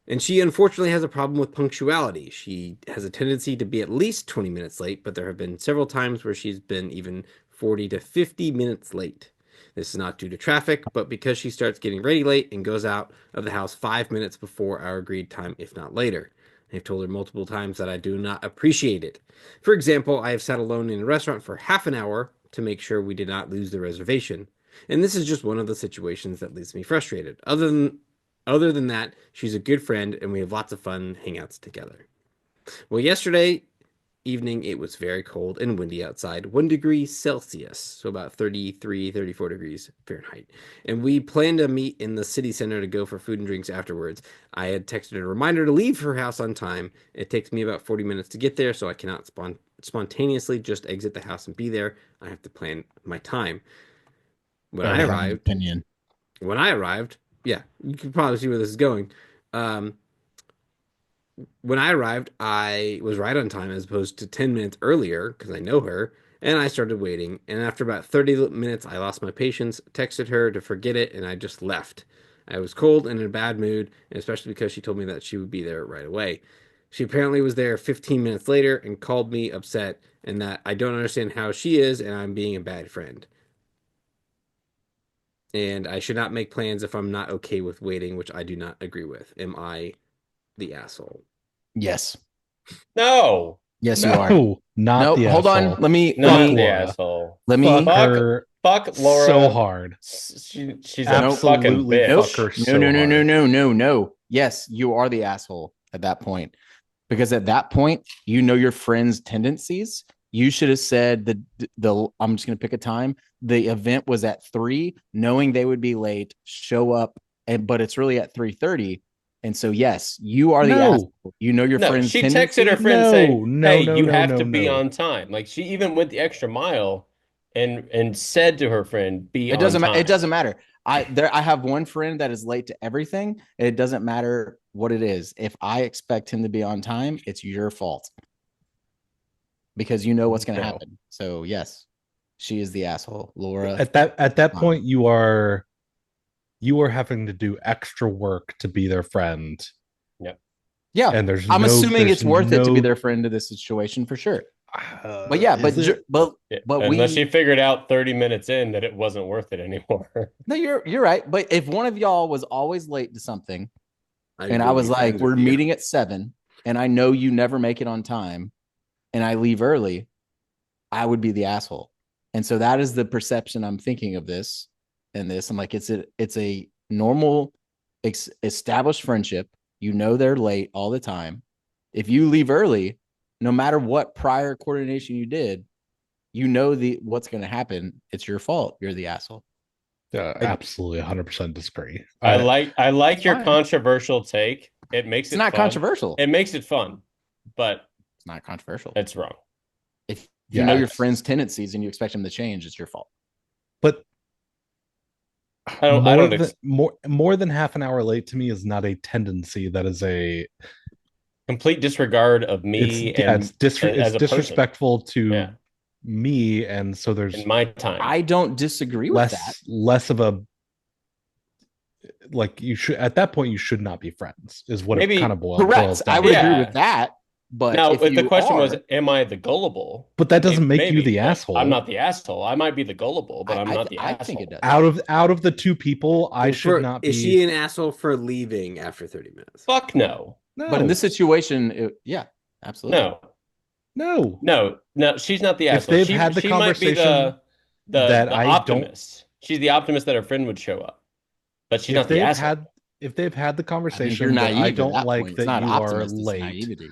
and she unfortunately has a problem with punctuality. She has a tendency to be at least 20 minutes late, but there have been several times where she's been even 40 to 50 minutes late. This is not due to traffic, but because she starts getting ready late and goes out of the house 5 minutes before our agreed time, if not later. I've told her multiple times that I do not appreciate it. For example, I have sat alone in a restaurant for half an hour to make sure we did not lose the reservation. And this is just one of the situations that leaves me frustrated. Other than that, she's a good friend and we have lots of fun hangouts together. Well, yesterday evening it was very cold and windy outside, 1 degree Celsius, so about 33, 34 degrees Fahrenheit. And we planned to meet in the city center to go for food and drinks afterwards. I had texted a reminder to leave her house on time. It takes me about 40 minutes to get there, so I cannot spontaneously just exit the house and be there. I have to plan my time. When I I have an arrived, opinion. when I arrived, yeah, you can probably see where this is going. Um, when I arrived, I was right on time as opposed to 10 minutes earlier because I know her, and I started waiting. And after about 30 minutes, I lost my patience, texted her to forget it, and I just left. I was cold and in a bad mood, and especially because she told me that she would be there right away. She apparently was there 15 minutes later and called me upset and that I don't understand how she is and I'm being a bad friend. And I should not make plans if I'm not okay with waiting, which I do not agree with. Am I the asshole? Yes. No, Yes, you are. No, not Nope. the Hold on. asshole. Let me not the Laura. asshole. let Fuck me Fuck, her fuck Laura. so hard. She's a Nope. fucking Absolutely bitch. Nope. fuck her No, so no, no, no, hard. no, no, no. Yes, you are the asshole at that point. Because at that point, you know your friend's tendencies. You should have said the I'm just gonna pick a time. The event was at 3, knowing they would be late, show up, but it's really at 3:30. And so yes, you are the No, asshole. You know your No, friend's she texted her tendencies. friend no, saying, no, "Hey, no, you no, have no, to be no. on time." Like she even went the extra mile and said to her friend, "Be It on doesn't time." it doesn't matter. I have one friend that is late to everything. It doesn't matter what it is. If I expect him to be on time, it's your fault because you know what's going to No. happen. So yes, she is the asshole, Laura. At that point, you are having to do extra work to be their friend, Yep. Yeah, and there's I'm no assuming there's it's worth it to be no their friend to this situation for sure. But yeah, is it? but Yeah. but Unless she we figured out 30 minutes in that it wasn't worth it anymore. no, you're right. But if one of y'all was always late to something, I and I wouldn't was be like, friends we're with you. meeting at 7, and I know you never make it on time, and I leave early, I would be the asshole. And so that is the perception I'm thinking of this and this. I'm like, it's a normal established friendship. You know they're late all the time. If you leave early, no matter what prior coordination you did, you know what's going to happen. It's your fault. You're the asshole. Absolutely 100% disagree. I like your fine. controversial take. It makes It's it not fun. controversial. It makes it fun, but It's not controversial. it's wrong. If Yeah, you know your it's- friend's tendencies and you expect them to change, it's your fault. But I don't more than half an hour late to me is not a tendency. That is a complete disregard of me it's as a person disrespectful to Yeah. me, and so there's in my time. I don't disagree with that. less of a like you should at that point you should not be friends is what Maybe- it kind of boils Correct. down I would to. agree Yeah. with that. But Now, if if the you question are, was, am I the gullible? But that doesn't make you the but asshole. I'm not the asshole. I might be the gullible, but I'm not the I asshole. think it does. Out of the two people, I should not be. Is she an asshole for leaving after 30 minutes? Fuck no. No, But in this situation, yeah, absolutely. No. No. No, she's not the If asshole. they've She had the she might be conversation the that the I don't, optimist. She's the optimist that her friend would show up, but she's if not the they've asshole. had if they've had the I think you're conversation that I naive at don't that point. like It's that not you are optimist, it's late naivety.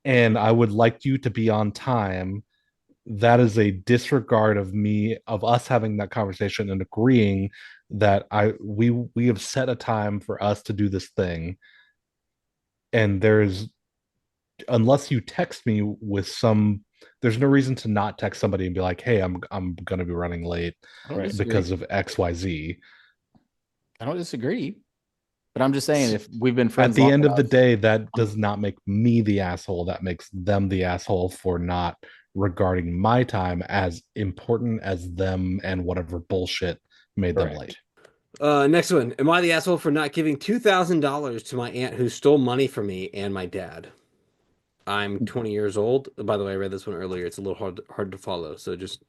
and I would like you to be on time, that is a disregard of us having that conversation and agreeing that we have set a time for us to do this thing. And there's unless you text me with some, there's no reason to not text somebody and be like, hey, I'm gonna be running late I don't Right. disagree. because of XYZ. I don't disagree. But I'm just saying, if we've been friends At the long end of the enough, day, that does not make me the asshole. That makes them the asshole for not regarding my time as important as them and whatever bullshit made them late. Next one. Am I the asshole for not giving $2,000 to my aunt who stole money from me and my dad? I'm 20 years old. By the way, I read this one earlier. It's a little hard to follow, so just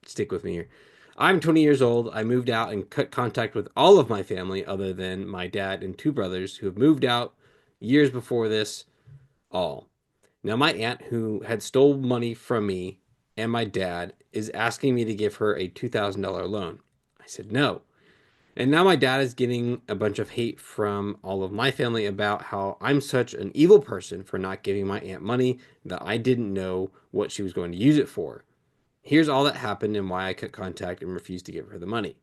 stick with me here. I'm 20 years old. I moved out and cut contact with all of my family other than my dad and two brothers who have moved out years before this all. Now my aunt who had stole money from me and my dad is asking me to give her a $2,000 loan. I said no. And now my dad is getting a bunch of hate from all of my family about how I'm such an evil person for not giving my aunt money that I didn't know what she was going to use it for. Here's all that happened and why I cut contact and refused to give her the money.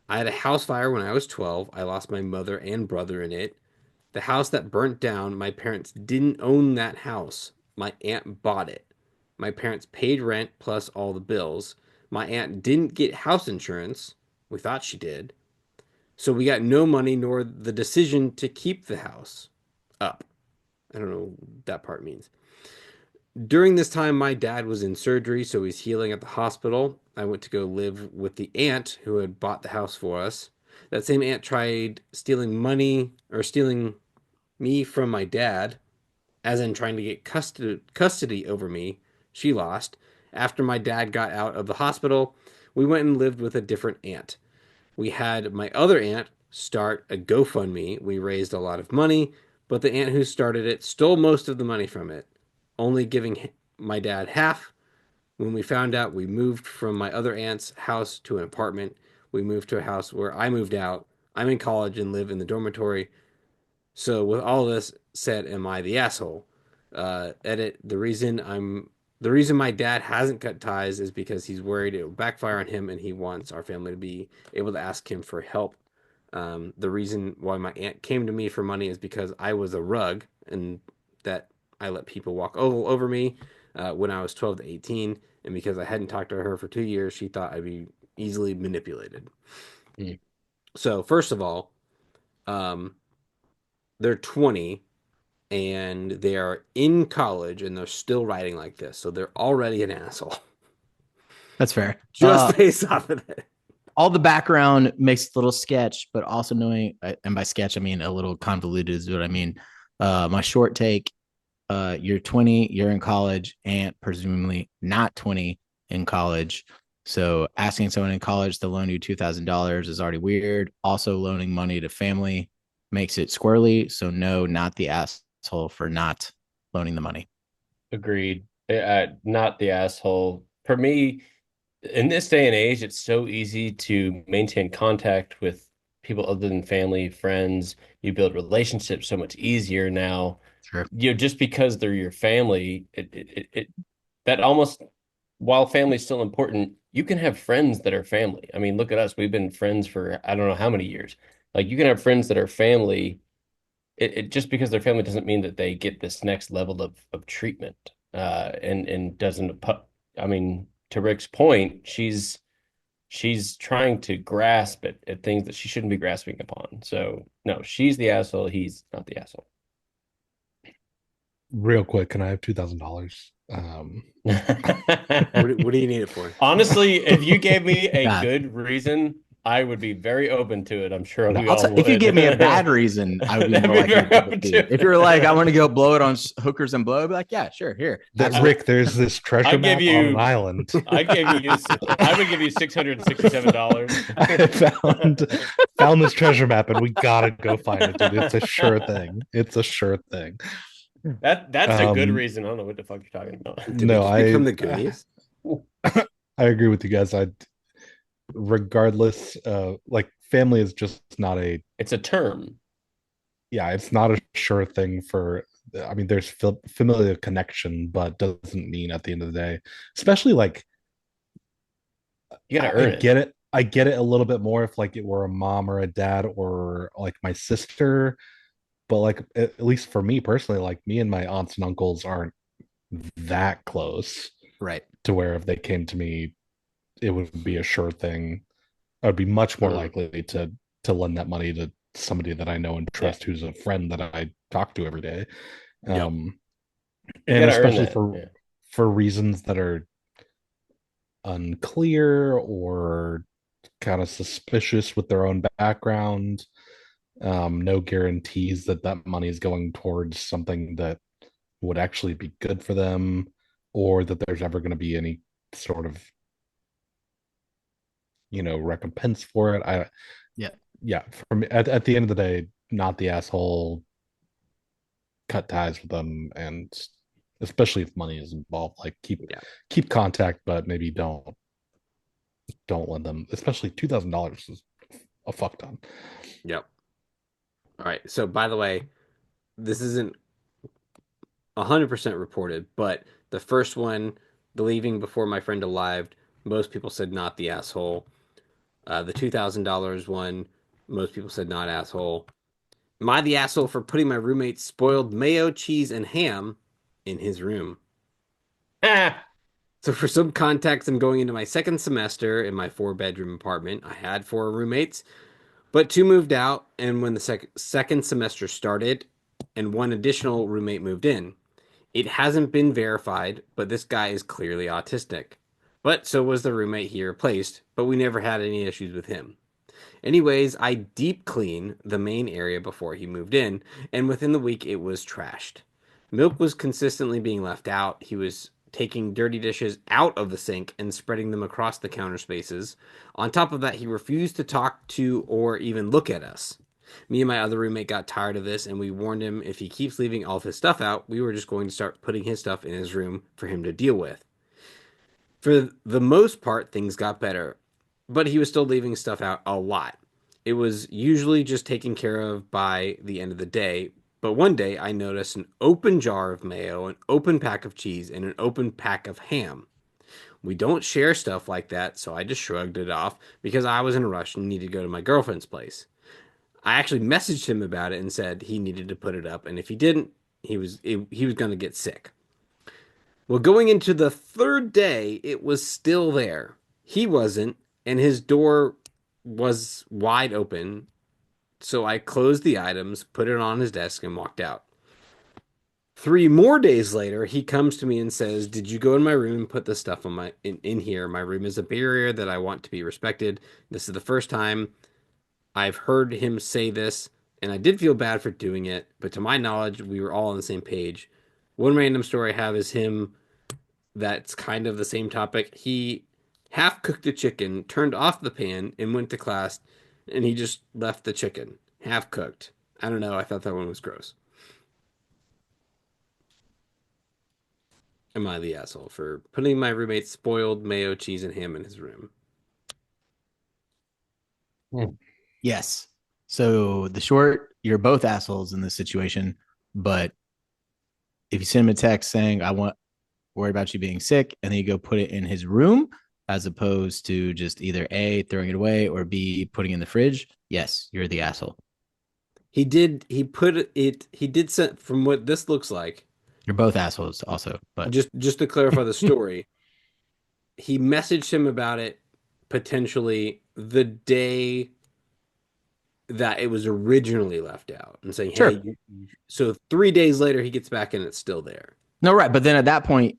I had a house fire when I was 12. I lost my mother and brother in it. The house that burnt down, my parents didn't own that house. My aunt bought it. My parents paid rent plus all the bills. My aunt didn't get house insurance. We thought she did. So we got no money nor the decision to keep the house up. I don't know what that part means. During this time, my dad was in surgery, so he's healing at the hospital. I went to go live with the aunt who had bought the house for us. That same aunt tried stealing money or stealing me from my dad, as in trying to get custody over me. She lost. After my dad got out of the hospital, we went and lived with a different aunt. We had my other aunt start a GoFundMe. We raised a lot of money, but the aunt who started it stole most of the money from it, only giving my dad half. When we found out, we moved from my other aunt's house to an apartment. We moved to a house where I moved out. I'm in college and live in the dormitory. So, with all this said, am I the asshole? Edit. The reason my dad hasn't cut ties is because he's worried it will backfire on him, and he wants our family to be able to ask him for help. The reason why my aunt came to me for money is because I was a rug, and that I let people walk over me when I was 12 to 18, and because I hadn't talked to her for 2 years, she thought I'd be easily manipulated. Mm. So, first of all, um, they're 20 and they are in college and they're still writing like this. So they're already an asshole. That's fair. Just based off of that. All the background makes it a little sketch, but also knowing, and by sketch, I mean a little convoluted is what I mean. My short take, you're 20, you're in college, and presumably not 20 in college. So asking someone in college to loan you $2,000 is already weird. Also, loaning money to family makes it squirrely. So no, not the asshole for not loaning the money. Agreed. Not the asshole. For me, in this day and age, it's so easy to maintain contact with people other than family, friends. You build relationships so much easier now. Sure. Just because they're your family, that almost, while family is still important, you can have friends that are family. I mean, look at us. We've been friends for I don't know how many years. Like you can have friends that are family. It just because they're family doesn't mean that they get this next level of treatment. And doesn't. I mean, to Rick's point, she's trying to grasp at things that she shouldn't be grasping upon. So no, she's the asshole. He's not the asshole. Real quick, can I have $2,000? What do you need it for? Honestly, if you gave me a God. good reason, I would be very open to it. I'm sure we I'll all if you would. give me a bad reason, I would be I'd more be likely very to give open it to to you. If you're like, I want to go blow it on hookers and blow, I'd be like, yeah, sure, here. Rick, there's this treasure I map give you- on an island. I would give you $667. I found this treasure map and we gotta go find it, dude. It's a sure thing. It's a sure thing. That's a good Um, reason. I don't know what the fuck you're talking about. Did we no, just become the Goonies? I agree with you guys. Regardless, like family is just not a It's a term. yeah, it's not a sure thing for. I mean, there's familial connection, but doesn't mean at the end of the day, especially like You gotta I earn it. get it. I get it a little bit more if like it were a mom or a dad or like my sister, but like at least for me personally, like me and my aunts and uncles aren't that close Right. to where if they came to me, it would be a sure thing. I would be much more Mhm. likely to lend that money to somebody that I know and Yeah. trust, who's a friend that I talk to every day. Yep. You And gotta earn especially that. Yeah. for reasons that are unclear or kind of suspicious with their own background. No guarantees that that money is going towards something that would actually be good for them, or that there's ever going to be any sort of recompense for it. I Yeah. Yeah, for me, at the end of the day, not the asshole. Cut ties with them, and especially if money is involved, like Yeah. keep contact, but maybe don't lend them, especially $2,000 is a fuck ton. Yep. All right. So, by the way, this isn't 100% reported, but the first one, the leaving before my friend arrived, most people said not the asshole. The $2,000 one, most people said not asshole. Am I the asshole for putting my roommate's spoiled mayo, cheese, and ham in his room? Ah, So, for some context, I'm going into my second semester in my four-bedroom apartment. I had four roommates, but two moved out, and when the second semester started, and one additional roommate moved in. It hasn't been verified, but this guy is clearly autistic. But so was the roommate he replaced, but we never had any issues with him. Anyways, I deep cleaned the main area before he moved in, and within the week it was trashed. Milk was consistently being left out. He was taking dirty dishes out of the sink and spreading them across the counter spaces. On top of that, he refused to talk to or even look at us. Me and my other roommate got tired of this, and we warned him if he keeps leaving all of his stuff out, we were just going to start putting his stuff in his room for him to deal with. For the most part, things got better, but he was still leaving stuff out a lot. It was usually just taken care of by the end of the day, but one day I noticed an open jar of mayo, an open pack of cheese, and an open pack of ham. We don't share stuff like that, so I just shrugged it off because I was in a rush and needed to go to my girlfriend's place. I actually messaged him about it and said he needed to put it up, and if he didn't, he was going to get sick. Well, going into the third day, it was still there. He wasn't, and his door was wide open. So I closed the items, put it on his desk, and walked out. 3 more days later, he comes to me and says, "Did you go in my room and put the stuff on in here? My room is a barrier that I want to be respected. This is the first time I've heard him say this, and I did feel bad for doing it, but to my knowledge, we were all on the same page." One random story I have is him that's kind of the same topic. He half cooked the chicken, turned off the pan, and went to class, and he just left the chicken half cooked. I don't know. I thought that one was gross. Am I the asshole for putting my roommate's spoiled mayo, cheese, and ham in his room? Yes. So the short, you're both assholes in this situation, but if you send him a text saying, I want worried about you being sick, and then you go put it in his room, as opposed to just either A, throwing it away, or B, putting it in the fridge, yes, you're the asshole. He did. He put it. He did send from what this looks like. You're both assholes also, but Just to clarify the story, he messaged him about it potentially the day that it was originally left out and saying, sure. "Hey." So 3 days later, he gets back and it's still there. No, right. But then at that point,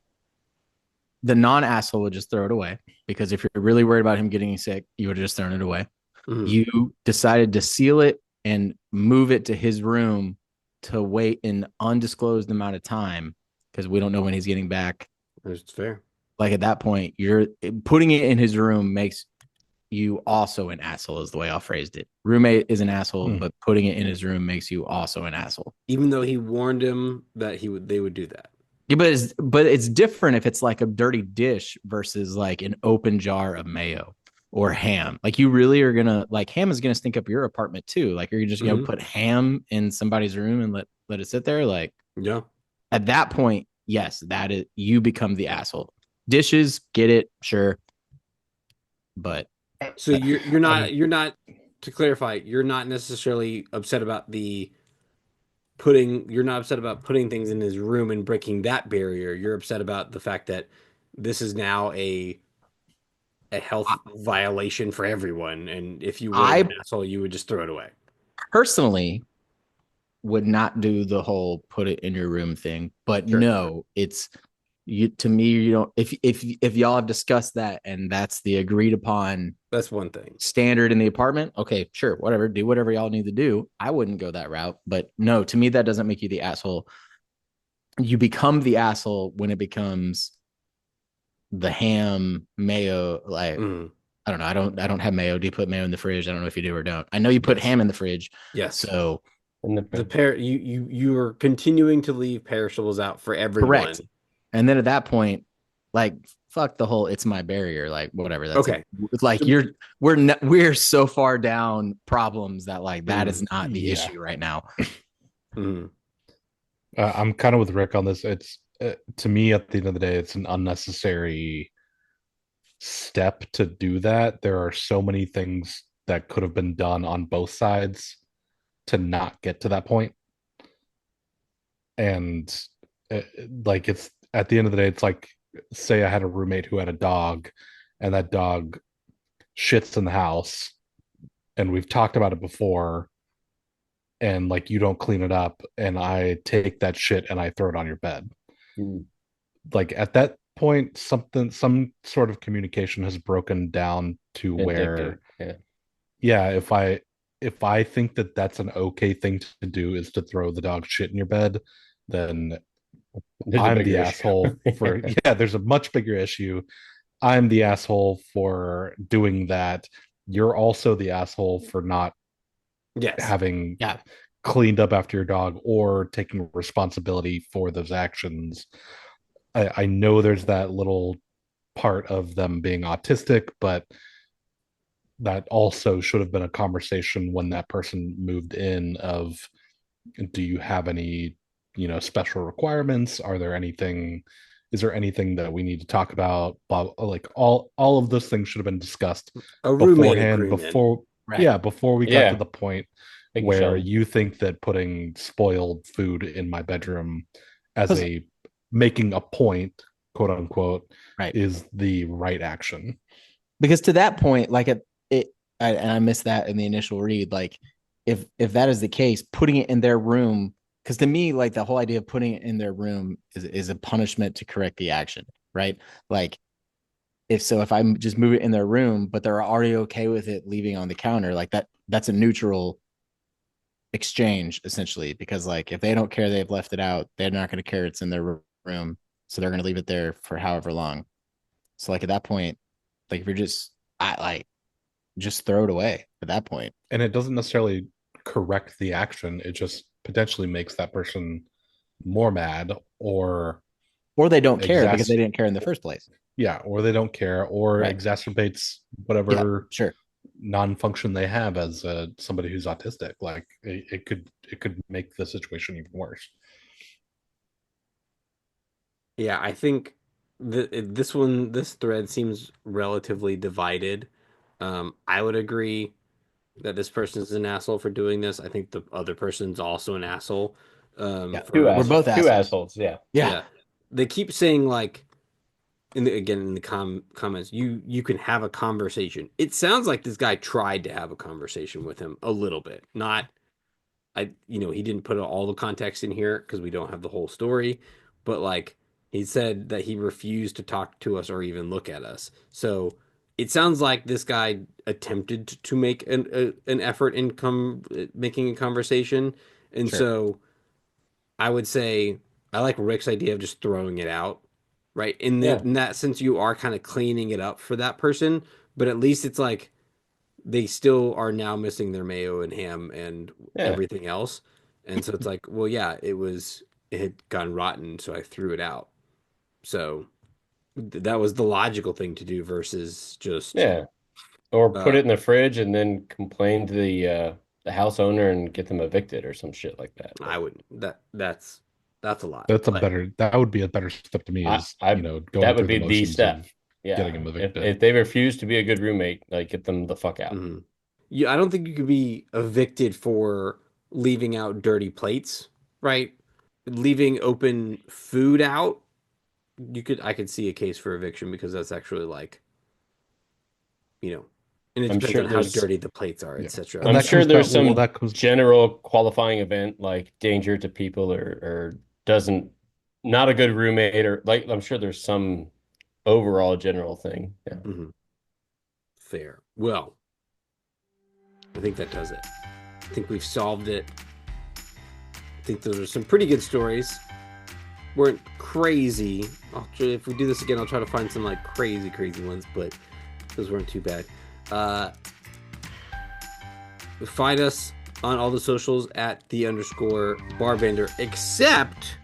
the non-asshole would just throw it away, because if you're really worried about him getting sick, you would have just thrown it away. Mhm. You decided to seal it and move it to his room to wait an undisclosed amount of time, because we don't know when he's getting back. It's fair. Like at that point, you're putting it in his room makes you also an asshole is the way I phrased it. Roommate is an asshole, Hmm. but putting it in his room makes you also an asshole. Even though he warned him that they would do that. Yeah, but it's different if it's like a dirty dish versus like an open jar of mayo or ham. Like you really are gonna like ham is gonna stink up your apartment too. Like you're just gonna Mhm. put ham in somebody's room and let it sit there. Like Yeah. at that point, yes, that is you become the asshole. Dishes, get it, sure, but So you're I'm not to clarify, you're not necessarily upset about the putting you're not upset about putting things in his room and breaking that barrier. You're upset about the fact that this is now a health violation for everyone, and if you weren't an I asshole, you would just throw it away. personally would not do the whole put it in your room thing. But Sure. no, it's you to me, you don't if y'all have discussed that and that's the agreed upon That's one thing. standard in the apartment, okay, sure, whatever, do whatever y'all need to do. I wouldn't go that route. But no, to me, that doesn't make you the asshole. You become the asshole when it becomes the ham mayo, like Mhm. I don't know. I don't have mayo. Do you put mayo in the fridge? I don't know if you do or don't. I know you put Yes. ham in the fridge. Yes. So In the The fridge. you are continuing to leave perishables out for everyone. correct. And then at that point, like fuck the whole it's my barrier, like whatever. That's Okay. like So- we're so far down problems that like that is not the Yeah. issue right now. Mhm. I'm kind of with Rick on this. It's to me at the end of the day, it's an unnecessary step to do that. There are so many things that could have been done on both sides to not get to that point. And uh, like it's at the end of the day, it's like say I had a roommate who had a dog, and that dog shits in the house, and we've talked about it before, and like you don't clean it up, and I take that shit and I throw it on your bed. Mm. Like at that point, some sort of communication has broken down to Addicted. where, Yeah. yeah, if I think that that's an okay thing to do is to throw the dog shit in your bed, then There's a I'm the bigger issue. asshole for yeah, there's a much bigger issue. I'm the asshole for doing that. You're also the asshole for not Yes. having Yeah. cleaned up after your dog or taking responsibility for those actions. I know there's that little part of them being autistic, but that also should have been a conversation when that person moved in of do you have any special requirements, are there anything is there anything that we need to talk about, like all of those things should have been discussed A roommate beforehand agreement. before Right. before we got to Yeah. the point Thank you, where Sheldon. you think that putting spoiled food in my bedroom as Plus- a making a point, quote unquote, Right. is the right action. Because to that point, like and I missed that in the initial read. Like, if that is the case, putting it in their room, because to me, like the whole idea of putting it in their room is a punishment to correct the action, right? Like, if I just move it in their room, but they're already okay with it leaving on the counter, like that's a neutral exchange essentially. Because like if they don't care they've left it out, they're not going to care it's in their room, so they're going to leave it there for however long. So like at that point, like if you're just throw it away at that point. And it doesn't necessarily correct the action, it just potentially makes that person more mad Or they don't care because they exas- didn't care in the first place. yeah, or they don't care, or Right. exacerbates Yeah, whatever sure. non-function they have as somebody who's autistic. Like it could make the situation even worse. Yeah, I think this thread seems relatively divided. I would agree that this person is an asshole for doing this. I think the other person's also an asshole. Yeah. For We're both Two assholes. assholes. Yeah. Yeah. yeah, they keep saying like again in the comments, you can have a conversation. It sounds like this guy tried to have a conversation with him a little bit. Not he didn't put all the context in here because we don't have the whole story, but like he said that he refused to talk to us or even look at us. So it sounds like this guy attempted to make an effort in making a conversation, and Sure. so I would say I like Rick's idea of just throwing it out, right? Yeah. In that sense, you are kind of cleaning it up for that person, but at least it's like they still are now missing their mayo and ham and Yeah. everything else. And so it's like, well, yeah, it had gone rotten, so I threw it out. So that was the logical thing to do versus just Yeah. Or put uh it in the fridge and then complain to the house owner and get them evicted or some shit like that. I wouldn't that's a lot. That's a But better. That would be a better step to me. Is I going that would through the be the motions step. of Yeah. getting him If evicted. they refuse to be a good roommate, like get them the fuck out. mhm. Yeah, I don't think you could be evicted for leaving out dirty plates, right? Leaving open food out, I could see a case for eviction because that's actually like, you know, and it I'm depends sure on how there's dirty the plates are, Yeah. etc. And I'm that sure comes there's back. Well, some that comes. general qualifying event like danger to people or doesn't not a good roommate or like I'm sure there's some overall general thing. Yeah. Mhm. Fair. Well, I think that does it. I think we've solved it. I think those are some pretty good stories. Weren't crazy. If we do this again, I'll try to find some like crazy ones, but those weren't too bad. Find us on all the socials at @the_barbander, except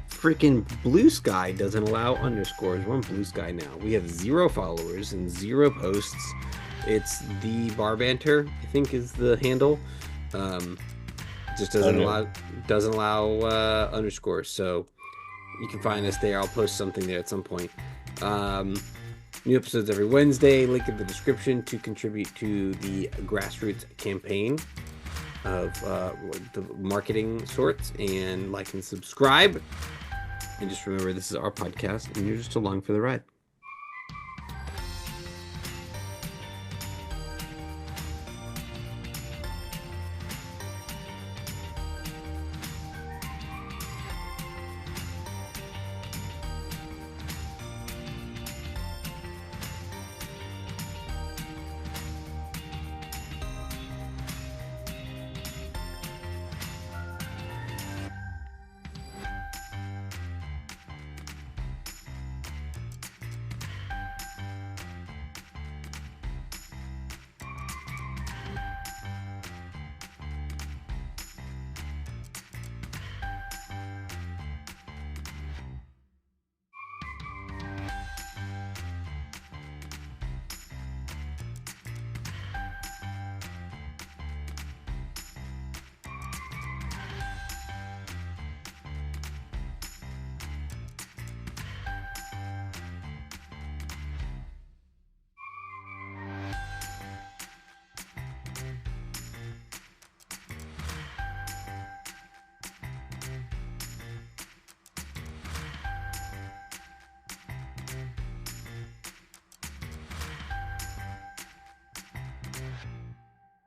freaking Blue Sky doesn't allow underscores. We're on Blue Sky now. We have 0 followers and 0 posts. It's the Barbanter, I think, is the handle. Just doesn't allow underscores. So you can find us there. I'll post something there at some point. New episodes every Wednesday. Link in the description to contribute to the grassroots campaign of the marketing sorts, and like and subscribe. And just remember, this is our podcast, and you're just along for the ride.